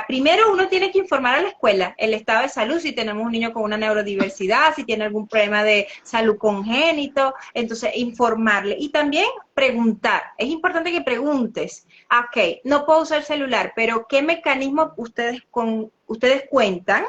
primero uno tiene que informar a la escuela el estado de salud, si tenemos un niño con una neurodiversidad, si tiene algún problema de salud congénito, entonces informarle. Y también preguntar, es importante que preguntes, ok, no puedo usar celular, pero ¿qué mecanismo ustedes cuentan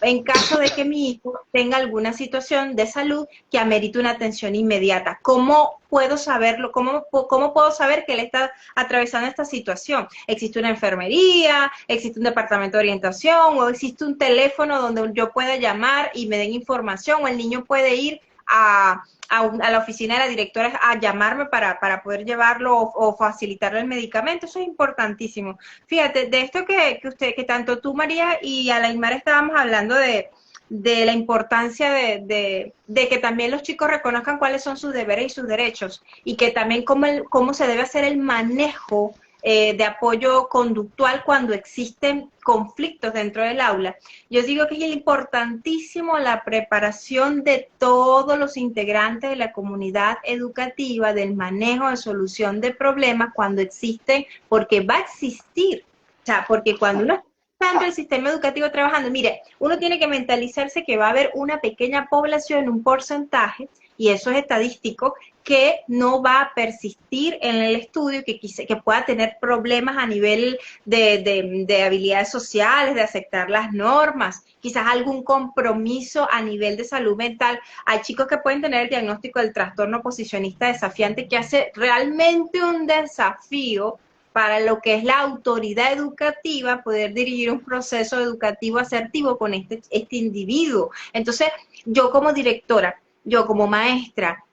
en caso de que mi hijo tenga alguna situación de salud que amerite una atención inmediata? ¿Cómo puedo saberlo? ¿Cómo puedo saber que él está atravesando esta situación? ¿Existe una enfermería? ¿Existe un departamento de orientación? ¿O existe un teléfono donde yo pueda llamar y me den información? ¿O el niño puede ir a la oficina de la directora a llamarme para poder llevarlo o facilitarle el medicamento? Eso es importantísimo. Fíjate, de esto que tanto tú, María, y Alaimar estábamos hablando de la importancia de que también los chicos reconozcan cuáles son sus deberes y sus derechos, y que también cómo se debe hacer el manejo de apoyo conductual cuando existen conflictos dentro del aula. Yo digo que es importantísimo la preparación de todos los integrantes de la comunidad educativa del manejo de solución de problemas cuando existen, porque va a existir. O sea, porque cuando uno está dentro del sistema educativo trabajando, mire, uno tiene que mentalizarse que va a haber una pequeña población, un porcentaje, y eso es estadístico, que no va a persistir en el estudio, que pueda tener problemas a nivel de habilidades sociales, de aceptar las normas, quizás algún compromiso a nivel de salud mental. Hay chicos que pueden tener el diagnóstico del trastorno oposicionista desafiante, que hace realmente un desafío para lo que es la autoridad educativa poder dirigir un proceso educativo asertivo con este individuo. Entonces, yo como directora, yo como maestra,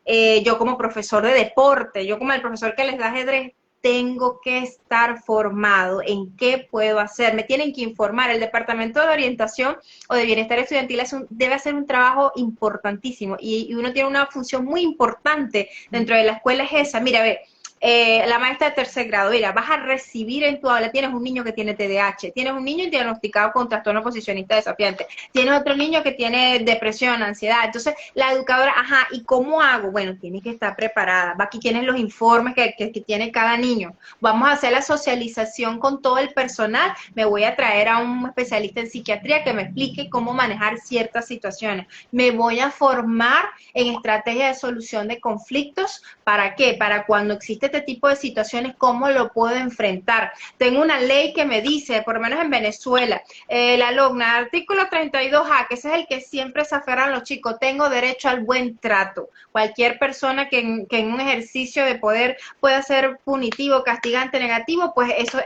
yo como profesor de deporte, yo como el profesor que les da ajedrez, tengo que estar formado en qué puedo hacer. Me tienen que informar. El Departamento de Orientación o de Bienestar Estudiantil debe hacer un trabajo importantísimo, y uno tiene una función muy importante dentro de la escuela, es esa. Mira, a ver, la maestra de tercer grado, mira, vas a recibir en tu aula, tienes un niño que tiene TDAH, tienes un niño diagnosticado con trastorno oposicionista desafiante, tienes otro niño que tiene depresión, ansiedad. Entonces, la educadora, ajá, ¿y cómo hago? Bueno, tienes que estar preparada. Aquí tienes los informes que tiene cada niño. Vamos a hacer la socialización con todo el personal. Me voy a traer a un especialista en psiquiatría que me explique cómo manejar ciertas situaciones. Me voy a formar en estrategias de solución de conflictos. ¿Para qué? Para cuando existe este tipo de situaciones, ¿cómo lo puedo enfrentar? Tengo una ley que me dice, por lo menos en Venezuela, la alumna, artículo 32A, que ese es el que siempre se aferran los chicos: tengo derecho al buen trato. Cualquier persona que en un ejercicio de poder pueda ser punitivo, castigante, negativo, pues eso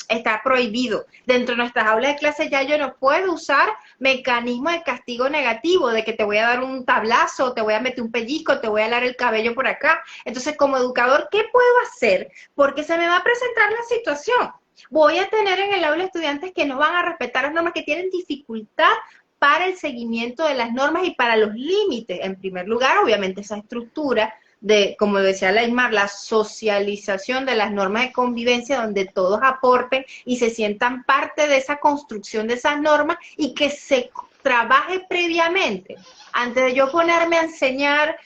está prohibido. Dentro de nuestras aulas de clase ya yo no puedo usar mecanismos de castigo negativo, de que te voy a dar un tablazo, te voy a meter un pellizco, te voy a alar el cabello por acá. Entonces, como educador, ¿qué puedo hacer? Porque se me va a presentar la situación. Voy a tener en el aula estudiantes que no van a respetar las normas, que tienen dificultad para el seguimiento de las normas y para los límites. En primer lugar, obviamente, esa estructura de, como decía Alaimar, la socialización de las normas de convivencia, donde todos aporten y se sientan parte de esa construcción de esas normas, y que se trabaje previamente. Antes de yo ponerme a enseñar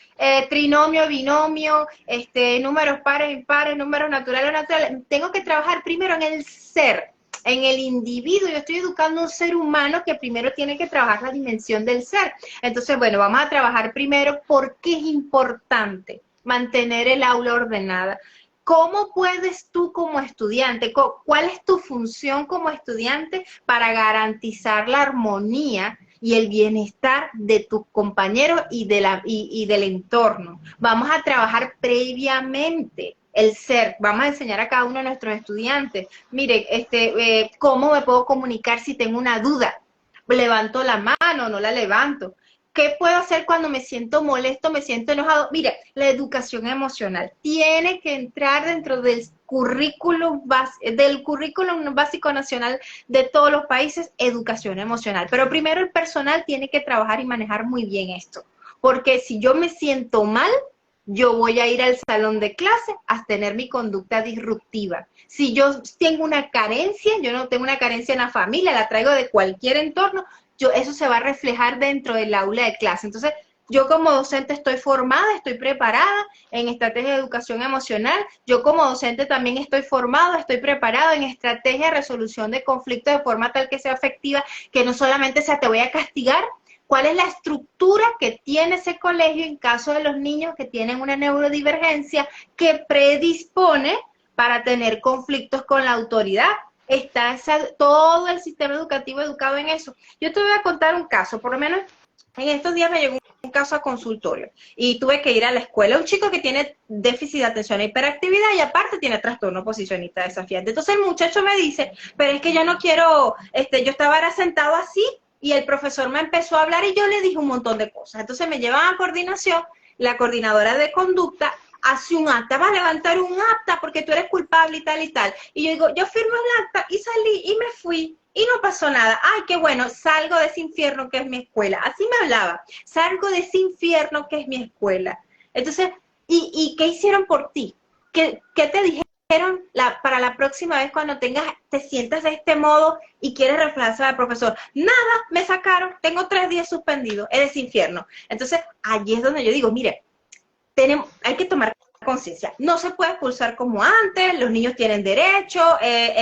trinomio, binomio, números pares, impares, números naturales, tengo que trabajar primero en el ser, en el individuo. Yo estoy educando a un ser humano que primero tiene que trabajar la dimensión del ser. Entonces, bueno, vamos a trabajar primero por qué es importante mantener el aula ordenada. ¿Cómo puedes tú como estudiante, cuál es tu función como estudiante para garantizar la armonía y el bienestar de tus compañeros y del entorno? Vamos a trabajar previamente el ser. Vamos a enseñar a cada uno de nuestros estudiantes, mire, cómo me puedo comunicar si tengo una duda. ¿Levanto la mano o no la levanto? ¿Qué puedo hacer cuando me siento molesto, me siento enojado? Mire, la educación emocional tiene que entrar dentro del currículum básico nacional de todos los países, educación emocional. Pero primero el personal tiene que trabajar y manejar muy bien esto. Porque si yo me siento mal, yo voy a ir al salón de clase a tener mi conducta disruptiva. Si yo tengo una carencia, yo no tengo una carencia en la familia, la traigo de cualquier entorno, eso se va a reflejar dentro del aula de clase. Entonces, Yo como docente estoy formada, estoy preparada en estrategia de educación emocional. Yo como docente también estoy formado, estoy preparado en estrategia de resolución de conflictos de forma tal que sea efectiva, que no solamente sea te voy a castigar. ¿Cuál es la estructura que tiene ese colegio en caso de los niños que tienen una neurodivergencia que predispone para tener conflictos con la autoridad? Está todo el sistema educativo educado en eso. Yo te voy a contar un caso, por lo menos en estos días me llegó un caso a consultorio y tuve que ir a la escuela. Un chico que tiene déficit de atención e hiperactividad y aparte tiene trastorno oposicionista desafiante. Entonces el muchacho me dice, pero es que yo no quiero, yo estaba ahora sentado así y el profesor me empezó a hablar y yo le dije un montón de cosas. Entonces me llevan a coordinación, la coordinadora de conducta hace un acta, vas a levantar un acta porque tú eres culpable y tal y tal. Y yo digo, yo firmo el acta y salí y me fui. Y no pasó nada. Ay, qué bueno, salgo de ese infierno que es mi escuela. Así me hablaba. Salgo de ese infierno que es mi escuela. Entonces, ¿y qué hicieron por ti? ¿Qué te dijeron para la próxima vez cuando te sientas de este modo y quieres reflejarse al profesor? Nada, me sacaron, tengo 3 días suspendidos, es de ese infierno. Entonces, allí es donde yo digo, mire, hay que tomar conciencia. No se puede expulsar como antes, los niños tienen derecho,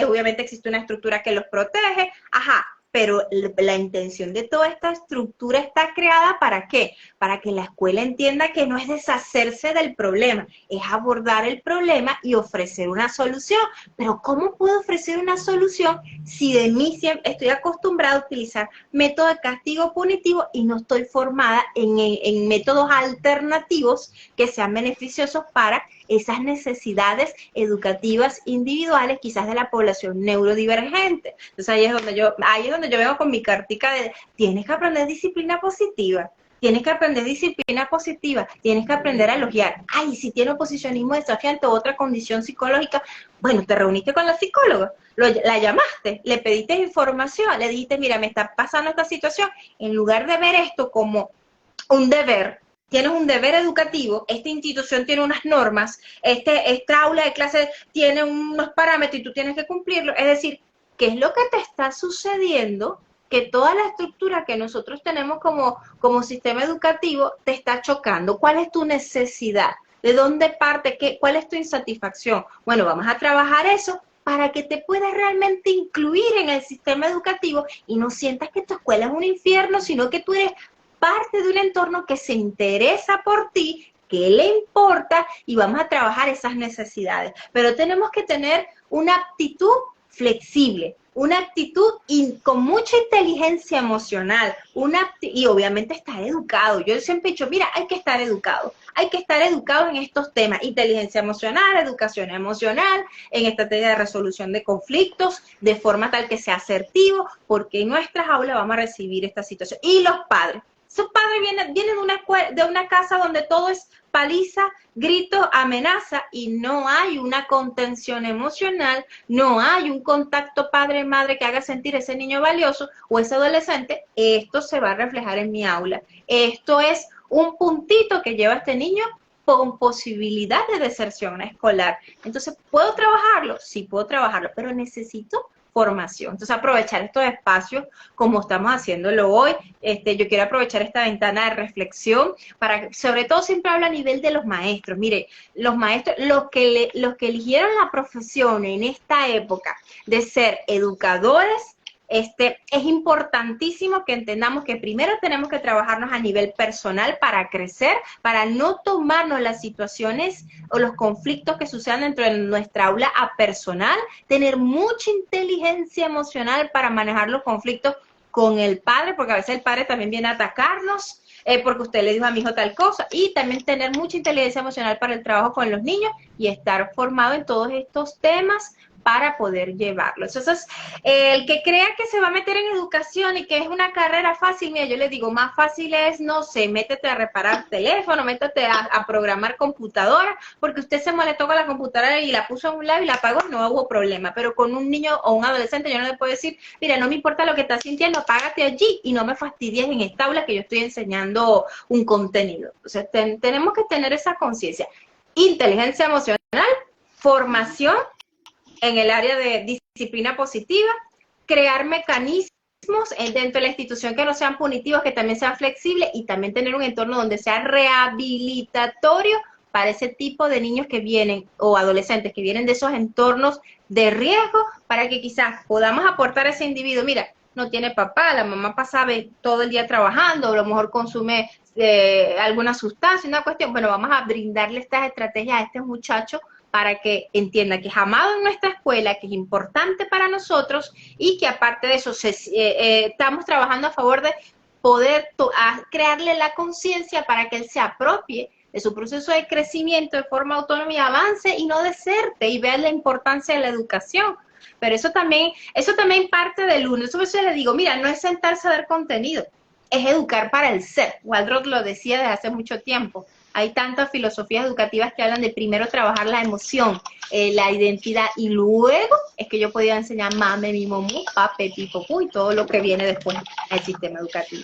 obviamente existe una estructura que los protege, ajá, pero la intención de toda esta estructura está creada ¿para qué? Para que la escuela entienda que no es deshacerse del problema, es abordar el problema y ofrecer una solución. Pero ¿cómo puedo ofrecer una solución si de mí siempre estoy acostumbrada a utilizar método de castigo punitivo y no estoy formada en métodos alternativos que sean beneficiosos para esas necesidades educativas individuales, quizás de la población neurodivergente? Entonces ahí es donde yo vengo con mi cartica de tienes que aprender disciplina positiva. Tienes que aprender disciplina positiva, tienes que aprender a elogiar. Ay, si tiene oposicionismo desafiante o otra condición psicológica, bueno, te reuniste con la psicóloga, la llamaste, le pediste información, le dijiste, mira, me está pasando esta situación. En lugar de ver esto como un deber, tienes un deber educativo, esta institución tiene unas normas, esta aula de clase tiene unos parámetros y tú tienes que cumplirlo. Es decir, ¿qué es lo que te está sucediendo? Que toda la estructura que nosotros tenemos como sistema educativo te está chocando. ¿Cuál es tu necesidad? ¿De dónde parte? ¿Cuál es tu insatisfacción? Bueno, vamos a trabajar eso para que te puedas realmente incluir en el sistema educativo y no sientas que tu escuela es un infierno, sino que tú eres parte de un entorno que se interesa por ti, que le importa, y vamos a trabajar esas necesidades. Pero tenemos que tener una actitud flexible, una actitud con mucha inteligencia emocional, y obviamente estar educado. Yo siempre he dicho, mira, hay que estar educado en estos temas, inteligencia emocional, educación emocional, en estrategia de resolución de conflictos, de forma tal que sea asertivo, porque en nuestras aulas vamos a recibir esta situación. Y los padres. Esos padres vienen de una casa donde todo es paliza, grito, amenaza, y no hay una contención emocional, no hay un contacto padre-madre que haga sentir a ese niño valioso o ese adolescente. Esto se va a reflejar en mi aula. Esto es un puntito que lleva a este niño con posibilidad de deserción escolar. Entonces, ¿puedo trabajarlo? Sí, puedo trabajarlo, pero necesito formación. Entonces, aprovechar estos espacios como estamos haciéndolo hoy. Yo quiero aprovechar esta ventana de reflexión para, sobre todo, siempre hablo a nivel de los maestros. Mire, los maestros, los que eligieron la profesión en esta época de ser educadores, es importantísimo que entendamos que primero tenemos que trabajarnos a nivel personal para crecer, para no tomarnos las situaciones o los conflictos que sucedan dentro de nuestra aula a personal, tener mucha inteligencia emocional para manejar los conflictos con el padre, porque a veces el padre también viene a atacarnos, porque usted le dijo a mi hijo tal cosa, y también tener mucha inteligencia emocional para el trabajo con los niños y estar formado en todos estos temas para poder llevarlo. Entonces, el que crea que se va a meter en educación y que es una carrera fácil, mira, yo le digo, más fácil es, no sé, métete a reparar teléfono, métete a programar computadora, porque usted se molestó con la computadora y la puso a un lado y la apagó, no hubo problema. Pero con un niño o un adolescente yo no le puedo decir, mira, no me importa lo que estás sintiendo, apágate allí y no me fastidies en esta aula que yo estoy enseñando un contenido. Entonces, tenemos que tener esa conciencia. Inteligencia emocional, formación en el área de disciplina positiva, crear mecanismos dentro de la institución que no sean punitivos, que también sean flexibles y también tener un entorno donde sea rehabilitatorio para ese tipo de niños que vienen o adolescentes que vienen de esos entornos de riesgo, para que quizás podamos aportar a ese individuo. Mira, no tiene papá, la mamá pasa todo el día trabajando, o a lo mejor consume alguna sustancia, una cuestión. Bueno, vamos a brindarle estas estrategias a este muchacho para que entienda que es amado en nuestra escuela, que es importante para nosotros y que aparte de eso estamos trabajando a favor de poder crearle la conciencia para que él se apropie de su proceso de crecimiento de forma autónoma y avance y no deserte y vea la importancia de la educación. Pero eso también parte del uno. Eso a veces le digo, mira, no es sentarse a dar contenido, es educar para el ser. Waldrop lo decía desde hace mucho tiempo. Hay tantas filosofías educativas que hablan de primero trabajar la emoción, la identidad, y luego es que yo podía enseñar mame, mi momú, pape, pipopu y todo lo que viene después al sistema educativo.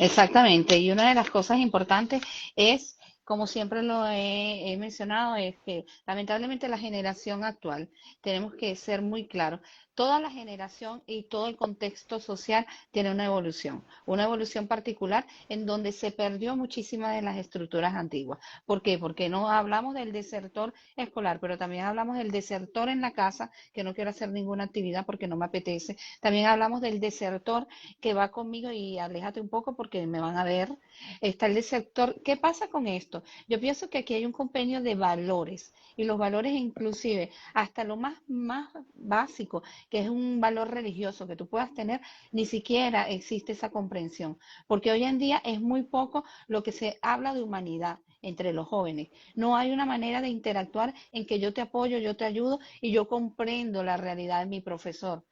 Exactamente, y una de las cosas importantes es, como siempre lo he mencionado, es que lamentablemente la generación actual, tenemos que ser muy claros, toda la generación y todo el contexto social tiene una evolución particular en donde se perdió muchísimas de las estructuras antiguas. ¿Por qué? Porque no hablamos del desertor escolar, pero también hablamos del desertor en la casa, que no quiere hacer ninguna actividad porque no me apetece. También hablamos del desertor que va conmigo y aléjate un poco porque me van a ver. Está el desertor. ¿Qué pasa con esto? Yo pienso que aquí hay un compendio de valores y los valores inclusive hasta lo más básico, que es un valor religioso que tú puedas tener, ni siquiera existe esa comprensión, porque hoy en día es muy poco lo que se habla de humanidad entre los jóvenes. No hay una manera de interactuar en que yo te apoyo, yo te ayudo y yo comprendo la realidad de mi profesor.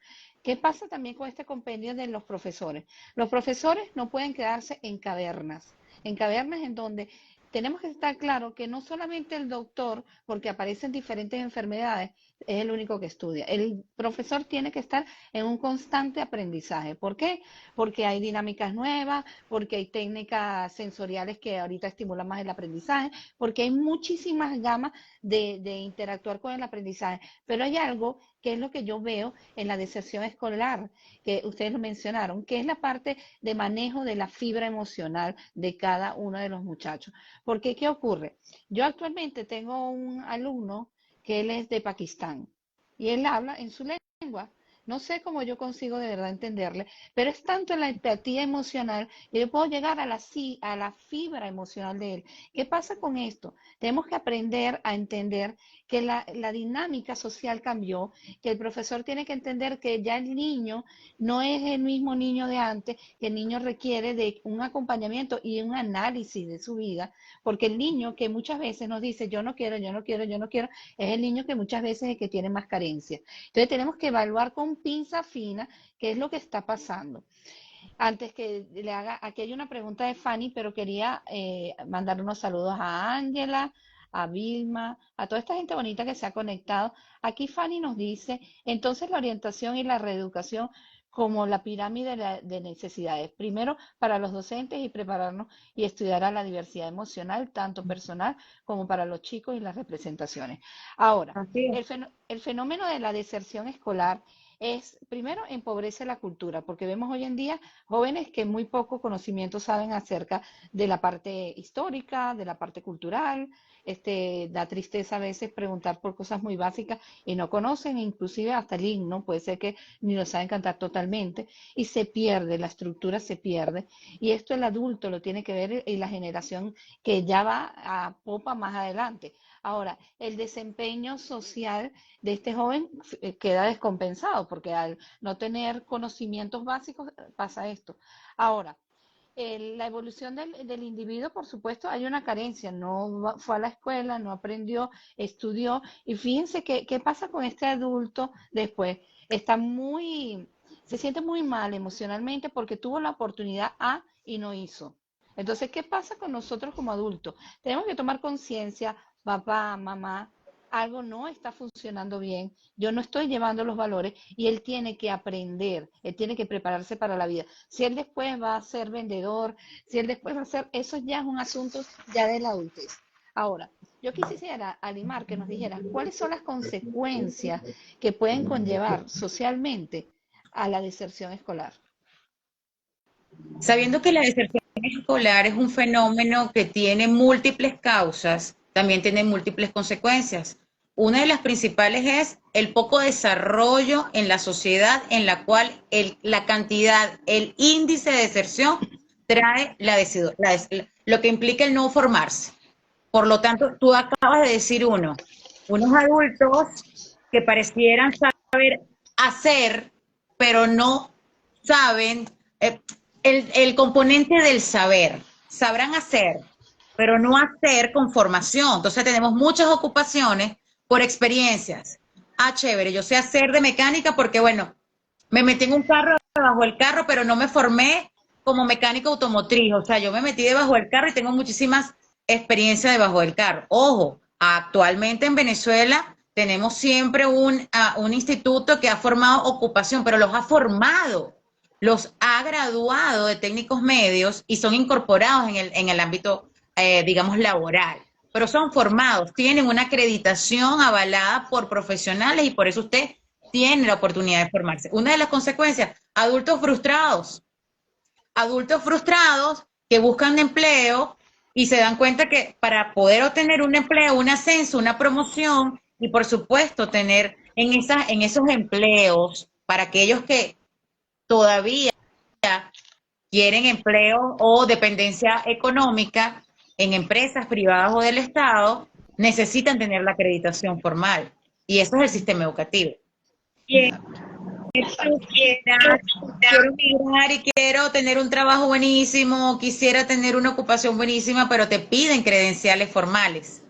¿Qué pasa también con este compendio de los profesores? Los profesores no pueden quedarse en cavernas en donde tenemos que estar claro que no solamente el doctor, porque aparecen diferentes enfermedades, es el único que estudia. El profesor tiene que estar en un constante aprendizaje. ¿Por qué? Porque hay dinámicas nuevas, porque hay técnicas sensoriales que ahorita estimulan más el aprendizaje, porque hay muchísimas gamas de interactuar con el aprendizaje. Pero hay algo que es lo que yo veo en la deserción escolar, que ustedes lo mencionaron, que es la parte de manejo de la fibra emocional de cada uno de los muchachos. Porque, ¿qué ocurre? Yo actualmente tengo un alumno que él es de Pakistán y él habla en su lengua. No sé cómo yo consigo de verdad entenderle, pero es tanto la empatía emocional que yo puedo llegar a la fibra emocional de él. ¿Qué pasa con esto? Tenemos que aprender a entender que la dinámica social cambió, que el profesor tiene que entender que ya el niño no es el mismo niño de antes, que el niño requiere de un acompañamiento y un análisis de su vida, porque el niño que muchas veces nos dice yo no quiero, yo no quiero, yo no quiero, es el niño que muchas veces es el que tiene más carencia. Entonces tenemos que evaluar con pinza fina qué es lo que está pasando. Antes que le haga, aquí hay una pregunta de Fanny, pero quería mandar unos saludos a Ángela, a Vilma, a toda esta gente bonita que se ha conectado. Aquí Fanny nos dice, entonces la orientación y la reeducación como la pirámide de necesidades. Primero, para los docentes y prepararnos y estudiar a la diversidad emocional, tanto personal como para los chicos y las representaciones. Ahora, el fenómeno de la deserción escolar es, primero, empobrece la cultura, porque vemos hoy en día jóvenes que muy poco conocimiento saben acerca de la parte histórica, de la parte cultural. Da tristeza a veces preguntar por cosas muy básicas y no conocen, inclusive hasta el himno, puede ser que ni lo saben cantar totalmente, y se pierde, la estructura se pierde. Y esto el adulto lo tiene que ver y la generación que ya va a popa más adelante. Ahora, el desempeño social de este joven queda descompensado porque al no tener conocimientos básicos pasa esto. Ahora, la evolución del individuo, por supuesto, hay una carencia, no fue a la escuela, no aprendió, estudió, y fíjense qué pasa con este adulto después. Se siente muy mal emocionalmente porque tuvo la oportunidad A y no hizo. Entonces, ¿qué pasa con nosotros como adultos? Tenemos que tomar conciencia, papá, mamá, algo no está funcionando bien, yo no estoy llevando los valores y él tiene que aprender, él tiene que prepararse para la vida. Si él después va a ser vendedor, si él después va a ser, eso ya es un asunto ya de la adultez. Ahora, yo quisiera, Alimar, que nos dijeras cuáles son las consecuencias que pueden conllevar socialmente a la deserción escolar. Sabiendo que la deserción escolar es un fenómeno que tiene múltiples causas, también tiene múltiples consecuencias. Una de las principales es el poco desarrollo en la sociedad en la cual la cantidad, el índice de deserción trae lo que implica el no formarse. Por lo tanto, tú acabas de decir unos adultos que parecieran saber hacer, pero no saben el componente del saber. Sabrán hacer, pero no hacer con formación. Entonces tenemos muchas ocupaciones por experiencias. Ah, chévere, yo sé hacer de mecánica porque, bueno, me metí en un carro debajo del carro, pero no me formé como mecánico automotriz. O sea, yo me metí debajo del carro y tengo muchísimas experiencias debajo del carro. Ojo, actualmente en Venezuela tenemos siempre un instituto que ha formado ocupación, pero los ha formado, los ha graduado de técnicos medios y son incorporados en el ámbito, digamos, laboral. Pero son formados, tienen una acreditación avalada por profesionales y por eso usted tiene la oportunidad de formarse. Una de las consecuencias, adultos frustrados que buscan empleo y se dan cuenta que para poder obtener un empleo, un ascenso, una promoción y por supuesto tener en esos empleos para aquellos que todavía quieren empleo o dependencia económica en empresas privadas o del Estado, necesitan tener la acreditación formal. Y eso es el sistema educativo. Quiero migrar y quiero tener un trabajo buenísimo, quisiera tener una ocupación buenísima, pero te piden credenciales formales,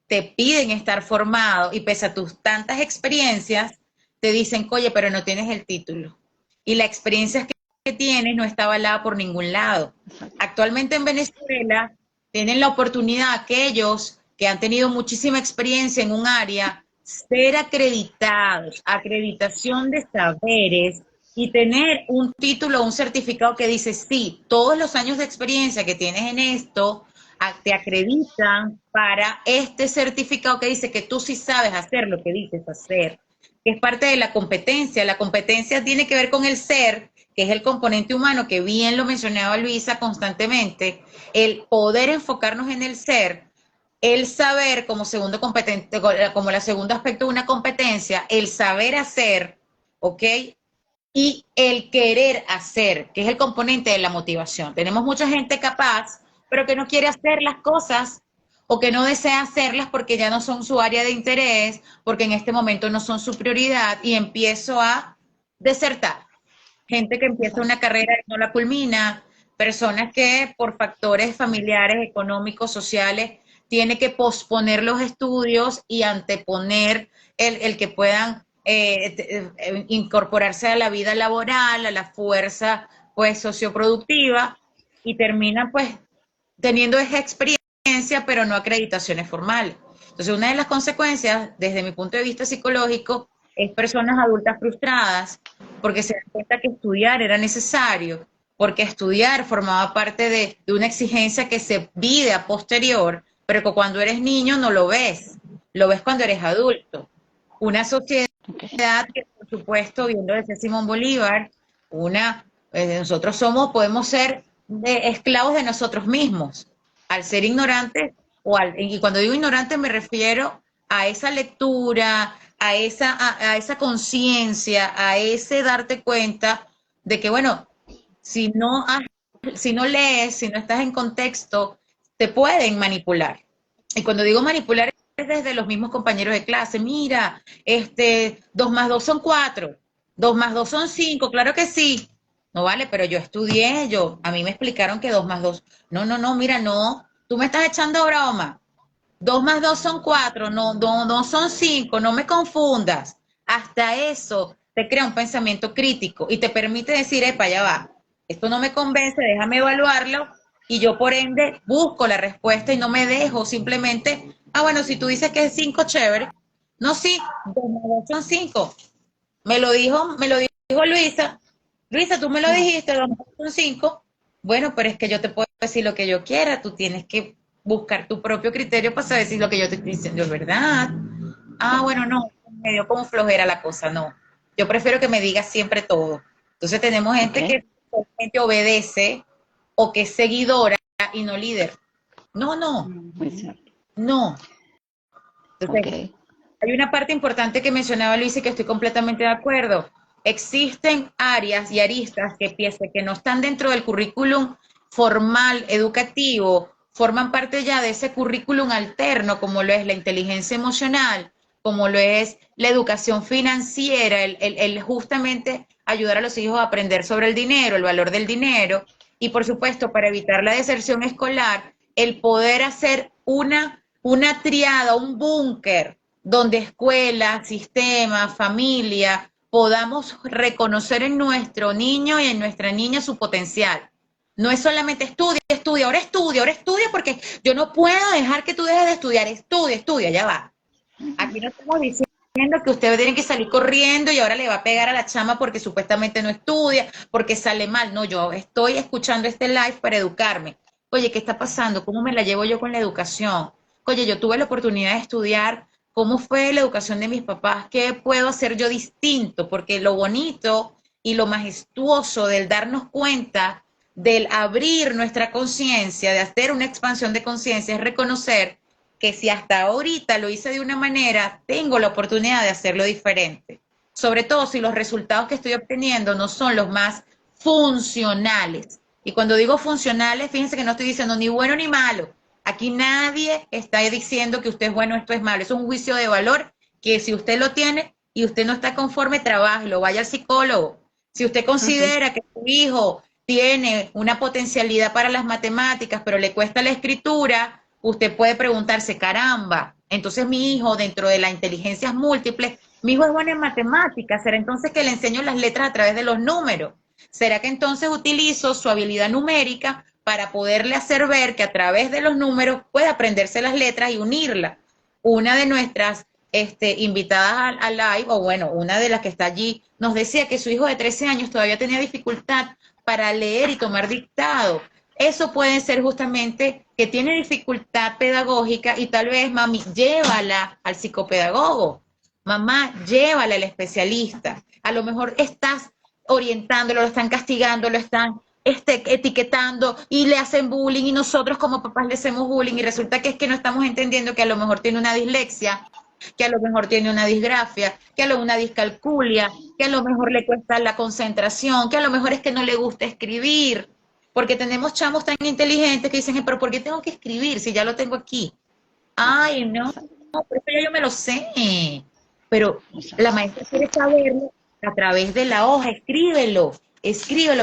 te piden estar formado y pese a tus tantas experiencias, te dicen, oye, pero no tienes el título. Y la experiencia que tienes no está avalada por ningún lado. Actualmente en Venezuela tienen la oportunidad aquellos que han tenido muchísima experiencia en un área, ser acreditados, acreditación de saberes y tener un título, un certificado que dice, sí, todos los años de experiencia que tienes en esto te acreditan para este certificado que dice que tú sí sabes hacer lo que dices hacer, que es parte de la competencia. La competencia tiene que ver con el ser, que es el componente humano, que bien lo mencionaba Luisa constantemente, el poder enfocarnos en el ser, el saber como segundo competente, como el segundo aspecto de una competencia, el saber hacer, ¿ok? Y el querer hacer, que es el componente de la motivación. Tenemos mucha gente capaz, pero que no quiere hacer las cosas o que no desea hacerlas porque ya no son su área de interés, porque en este momento no son su prioridad y empiezo a desertar. Gente que empieza una carrera y no la culmina, personas que por factores familiares, económicos, sociales, tiene que posponer los estudios y anteponer el que puedan incorporarse a la vida laboral, a la fuerza pues socioproductiva y terminan pues teniendo esa experiencia pero no acreditaciones formales. Entonces una de las consecuencias desde mi punto de vista psicológico es personas adultas frustradas porque se dan cuenta que estudiar era necesario, porque estudiar formaba parte de una exigencia que se vive a posterior, pero que cuando eres niño no lo ves cuando eres adulto. Una sociedad que, por supuesto, viendo desde Simón Bolívar, nosotros podemos ser esclavos de nosotros mismos, al ser ignorantes, y cuando digo ignorante me refiero a esa lectura, a esa conciencia, a ese darte cuenta de que, bueno, si no lees, si no estás en contexto, te pueden manipular. Y cuando digo manipular es desde los mismos compañeros de clase. Mira, 2 más 2 son 4, 2 más 2 son 5, claro que sí. No vale, pero yo estudié, a mí me explicaron que 2 más 2, no, mira, no, tú me estás echando broma. 2 más 2 son 4, no son 5, no me confundas. Hasta eso te crea un pensamiento crítico y te permite decir, epa, ya va, esto no me convence, déjame evaluarlo, y yo por ende busco la respuesta y no me dejo simplemente, bueno, si tú dices que es 5, chévere. No, sí, 2 más 2 son 5. Me lo dijo Luisa. Luisa, tú me lo dijiste, 2 más 2 son 5. Bueno, pero es que yo te puedo decir lo que yo quiera, tú tienes que buscar tu propio criterio para saber si lo que yo te estoy diciendo es verdad. Bueno, no, me dio como flojera la cosa, no. Yo prefiero que me digas siempre todo. Entonces tenemos gente que solamente obedece o que es seguidora y no líder. No, no, Muy cierto. no. Entonces, Ok. hay una parte importante que mencionaba Luis y que estoy completamente de acuerdo. Existen áreas y aristas que no están dentro del currículum formal, educativo, forman parte ya de ese currículum alterno, como lo es la inteligencia emocional, como lo es la educación financiera, el justamente ayudar a los hijos a aprender sobre el dinero, el valor del dinero, y por supuesto, para evitar la deserción escolar, el poder hacer una triada, un búnker donde escuela, sistema, familia, podamos reconocer en nuestro niño y en nuestra niña su potencial. No es solamente estudia, ahora estudia porque yo no puedo dejar que tú dejes de estudiar, estudia, ya va. Aquí no estamos diciendo que usted tiene que salir corriendo y ahora le va a pegar a la chama porque supuestamente no estudia, porque sale mal. No, yo estoy escuchando este live para educarme. Oye, ¿qué está pasando? ¿Cómo me la llevo yo con la educación? Oye, yo tuve la oportunidad de estudiar. ¿Cómo fue la educación de mis papás? ¿Qué puedo hacer yo distinto? Porque lo bonito y lo majestuoso del darnos cuenta, del abrir nuestra conciencia, de hacer una expansión de conciencia, es reconocer que si hasta ahorita lo hice de una manera, tengo la oportunidad de hacerlo diferente. Sobre todo si los resultados que estoy obteniendo no son los más funcionales. Y cuando digo funcionales, fíjense que no estoy diciendo ni bueno ni malo. Aquí nadie está diciendo que usted es bueno, esto es malo. Es un juicio de valor que si usted lo tiene y usted no está conforme, trabájelo, vaya al psicólogo. Si usted considera que su hijo tiene una potencialidad para las matemáticas, pero le cuesta la escritura, usted puede preguntarse, caramba, entonces mi hijo dentro de las inteligencias múltiples, mi hijo es bueno en matemáticas, ¿será entonces que le enseño las letras a través de los números? ¿Será que entonces utilizo su habilidad numérica para poderle hacer ver que a través de los números puede aprenderse las letras y unirlas? Una de nuestras invitadas al live, o bueno, una de las que está allí, nos decía que su hijo de 13 años todavía tenía dificultad para leer y tomar dictado. Eso puede ser justamente que tiene dificultad pedagógica y tal vez, mami, llévala al psicopedagogo. Mamá, llévala al especialista. A lo mejor estás orientándolo, lo están castigando, lo están etiquetando y le hacen bullying y nosotros como papás le hacemos bullying y resulta que es que no estamos entendiendo que a lo mejor tiene una dislexia, que a lo mejor tiene una disgrafia, que a lo mejor una discalculia, que a lo mejor le cuesta la concentración, que a lo mejor es que no le gusta escribir, porque tenemos chamos tan inteligentes que dicen, pero ¿por qué tengo que escribir si ya lo tengo aquí? Ay, no, pero eso ya yo me lo sé. Pero la maestra quiere saberlo a través de la hoja, escríbelo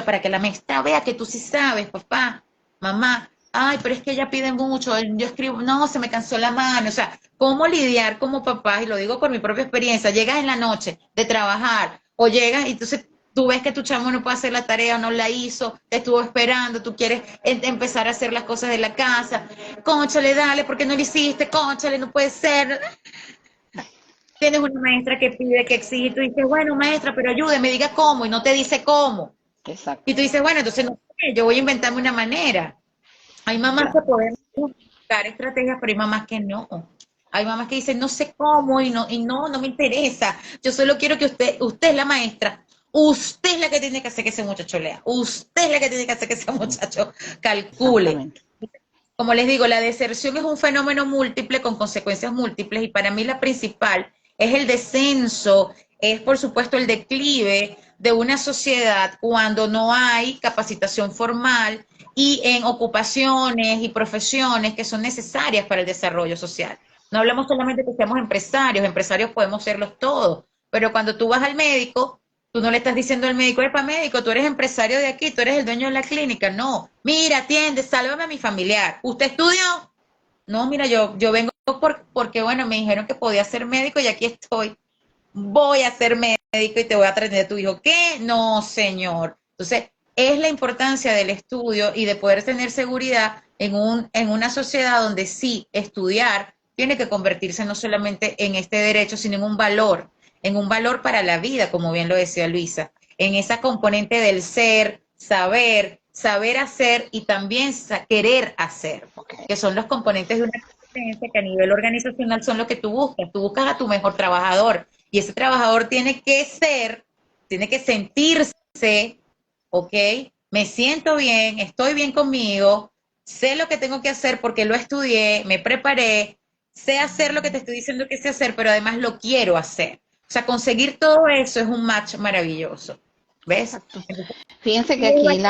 para que la maestra vea que tú sí sabes, papá, mamá. Ay, pero es que ella pide mucho, yo escribo, no, se me cansó la mano. O sea, ¿cómo lidiar como papá? Y lo digo por mi propia experiencia, llegas en la noche de trabajar o llegas y entonces tú ves que tu chamo no puede hacer la tarea o no la hizo, te estuvo esperando, tú quieres empezar a hacer las cosas de la casa. Cónchale, dale, ¿por qué no lo hiciste? Cónchale, no puede ser. Tienes una maestra que pide, que exige, y tú dices, bueno, maestra, pero ayúdeme, diga cómo, y no te dice cómo. Exacto. Y tú dices, bueno, entonces no sé, yo voy a inventarme una manera. Hay mamás que pueden buscar estrategias, pero hay mamás que no. Hay mamás que dicen, no sé cómo, y no me interesa. Yo solo quiero que usted es la maestra. Usted es la que tiene que hacer que ese muchacho lea. Usted es la que tiene que hacer que ese muchacho calcule. Exactamente. Como les digo, la deserción es un fenómeno múltiple con consecuencias múltiples y para mí la principal es el descenso, es por supuesto el declive de una sociedad cuando no hay capacitación formal y en ocupaciones y profesiones que son necesarias para el desarrollo social. No hablamos solamente de que seamos empresarios podemos serlos todos, pero cuando tú vas al médico, tú no le estás diciendo al médico, epa médico, tú eres empresario de aquí, tú eres el dueño de la clínica. No, mira, atiende, sálvame a mi familiar. ¿Usted estudió? No, mira, yo vengo porque, bueno, me dijeron que podía ser médico y aquí estoy. Voy a ser médico y te voy a atender a tu hijo. ¿Qué? No, señor. Entonces, es la importancia del estudio y de poder tener seguridad en una sociedad donde sí, estudiar tiene que convertirse no solamente en este derecho, sino en un valor para la vida, como bien lo decía Luisa, en esa componente del ser, saber hacer y también querer hacer, que son los componentes de una competencia que a nivel organizacional son lo que tú buscas a tu mejor trabajador, y ese trabajador tiene que sentirse, ¿ok? me siento bien, estoy bien conmigo, sé lo que tengo que hacer porque lo estudié, me preparé, sé hacer lo que te estoy diciendo que sé hacer, pero además lo quiero hacer. O sea, conseguir todo eso es un match maravilloso. ¿Ves? Exacto. Fíjense que aquí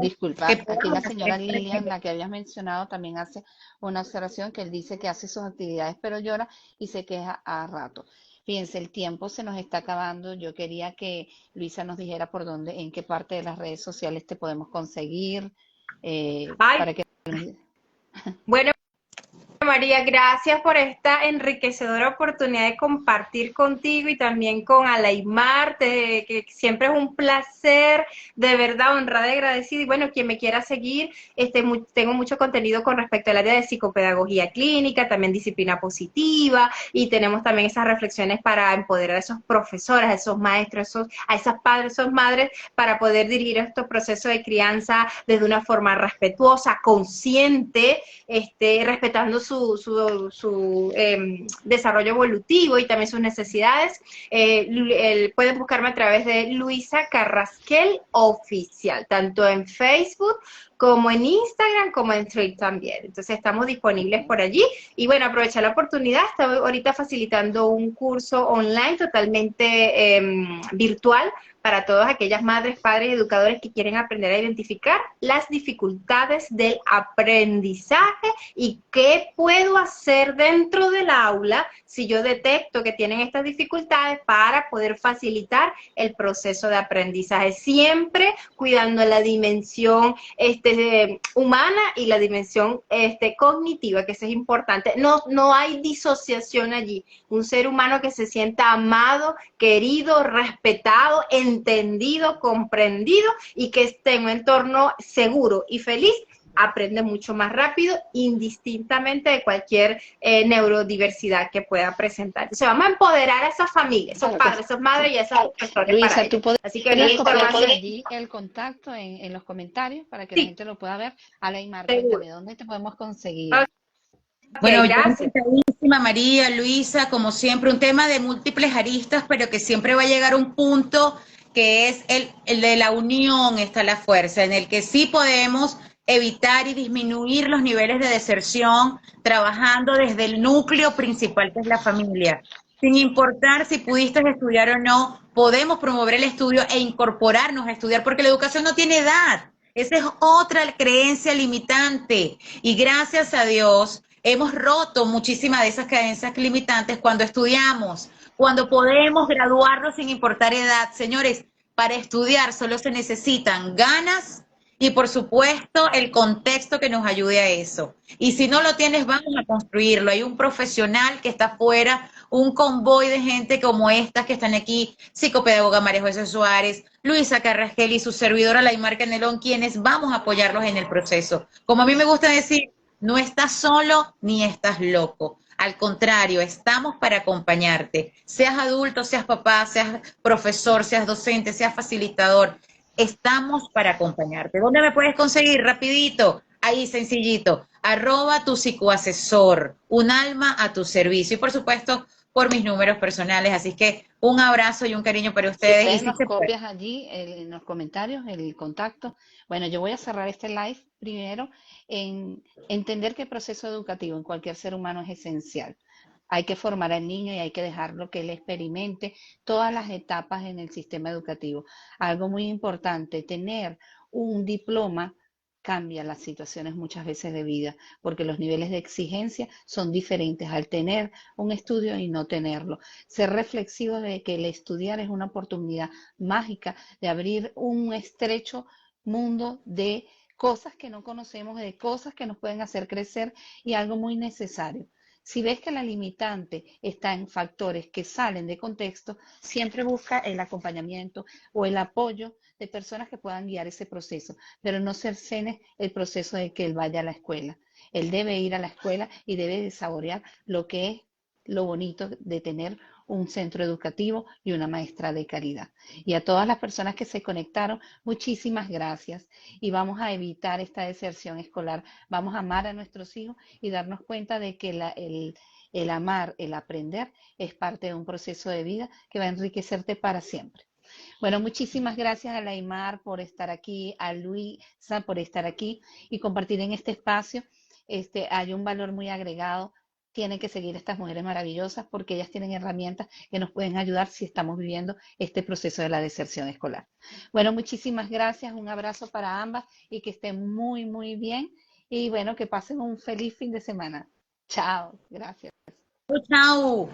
disculpa, Que aquí la podamos señora hacer, por Lilian, ejemplo, la que habías mencionado, también hace una observación que él dice que hace sus actividades pero llora y se queja a rato. Fíjense, el tiempo se nos está acabando. Yo quería que Luisa nos dijera por dónde, en qué parte de las redes sociales te podemos conseguir, Ay, para que... bueno, María, gracias por esta enriquecedora oportunidad de compartir contigo y también con Alaimar, que siempre es un placer, de verdad, honrada y agradecida. Y bueno, quien me quiera seguir, tengo mucho contenido con respecto al área de psicopedagogía clínica, también disciplina positiva, y tenemos también esas reflexiones para empoderar a esos profesores, a esos maestros, a esas padres, esos madres, para poder dirigir estos procesos de crianza desde una forma respetuosa, consciente, respetando su desarrollo evolutivo y también sus necesidades. Pueden buscarme a través de Luisa Carrasquel Oficial, tanto en Facebook como en Instagram, como en Twitter también. Entonces estamos disponibles por allí. Y bueno, aprovechar la oportunidad, estoy ahorita facilitando un curso online totalmente virtual para todas aquellas madres, padres y educadores que quieren aprender a identificar las dificultades del aprendizaje y qué puedo hacer dentro del aula si yo detecto que tienen estas dificultades para poder facilitar el proceso de aprendizaje, siempre cuidando la dimensión humana y la dimensión cognitiva, que eso es importante. No hay disociación allí. Un ser humano que se sienta amado, querido, respetado, entendido, comprendido y que esté en un entorno seguro y feliz, aprende mucho más rápido, indistintamente de cualquier neurodiversidad que pueda presentar. Entonces vamos a empoderar a esas familias, esos padres, esas madres y a esos profesores para Luisa, ellos. tú Así que podrías ahorita copiar por información. allí el contacto en los comentarios para que la Sí, gente lo pueda ver. Alaimar, seguro. cuéntame, ¿dónde te podemos conseguir? Ok, bueno, yo gracias. encantadísima, María, Luisa, como siempre, un tema de múltiples aristas, pero que siempre va a llegar a un punto que es el de la unión, está la fuerza, en el que sí podemos evitar y disminuir los niveles de deserción trabajando desde el núcleo principal, que es la familia. Sin importar si pudiste estudiar o no, podemos promover el estudio e incorporarnos a estudiar, porque la educación no tiene edad. Esa es otra creencia limitante. Y gracias a Dios, hemos roto muchísimas de esas creencias limitantes cuando estudiamos, cuando podemos graduarnos sin importar edad. Señores, para estudiar solo se necesitan ganas y por supuesto el contexto que nos ayude a eso. Y si no lo tienes, vamos a construirlo. Hay un profesional que está afuera, un convoy de gente como estas que están aquí, psicopedagoga María José Suárez, Luisa Carrasquel y su servidora Laimar Canelón, quienes vamos a apoyarlos en el proceso. Como a mí me gusta decir, no estás solo ni estás loco. Al contrario, estamos para acompañarte. Seas adulto, seas papá, seas profesor, seas docente, seas facilitador. Estamos para acompañarte. ¿Dónde me puedes conseguir? Rapidito, ahí sencillito. @tu psicoasesor, un alma a tu servicio. Y por supuesto, por mis números personales. Así que un abrazo y un cariño para Si ustedes. Y puedes, sí nos se puede. copias allí en los comentarios el contacto. Bueno, yo voy a cerrar este live primero en entender que el proceso educativo en cualquier ser humano es esencial. Hay que formar al niño y hay que dejarlo que él experimente todas las etapas en el sistema educativo. Algo muy importante, tener un diploma cambia las situaciones muchas veces de vida, porque los niveles de exigencia son diferentes al tener un estudio y no tenerlo. Ser reflexivo de que el estudiar es una oportunidad mágica de abrir un estrecho mundo de cosas que no conocemos, de cosas que nos pueden hacer crecer y algo muy necesario. Si ves que la limitante está en factores que salen de contexto, siempre busca el acompañamiento o el apoyo de personas que puedan guiar ese proceso, pero no cercenes el proceso de que él vaya a la escuela. Él debe ir a la escuela y debe de saborear lo que es lo bonito de tener un centro educativo y una maestra de calidad. Y a todas las personas que se conectaron, muchísimas gracias. Y vamos a evitar esta deserción escolar. Vamos a amar a nuestros hijos y darnos cuenta de que el amar, el aprender, es parte de un proceso de vida que va a enriquecerte para siempre. Bueno, muchísimas gracias a Laimar por estar aquí, a Luisa por estar aquí y compartir en este espacio. Hay un valor muy agregado. Tienen que seguir estas mujeres maravillosas porque ellas tienen herramientas que nos pueden ayudar si estamos viviendo este proceso de la deserción escolar. Bueno, muchísimas gracias, un abrazo para ambas y que estén muy, muy bien. Y bueno, que pasen un feliz fin de semana. Chao, gracias. Chao.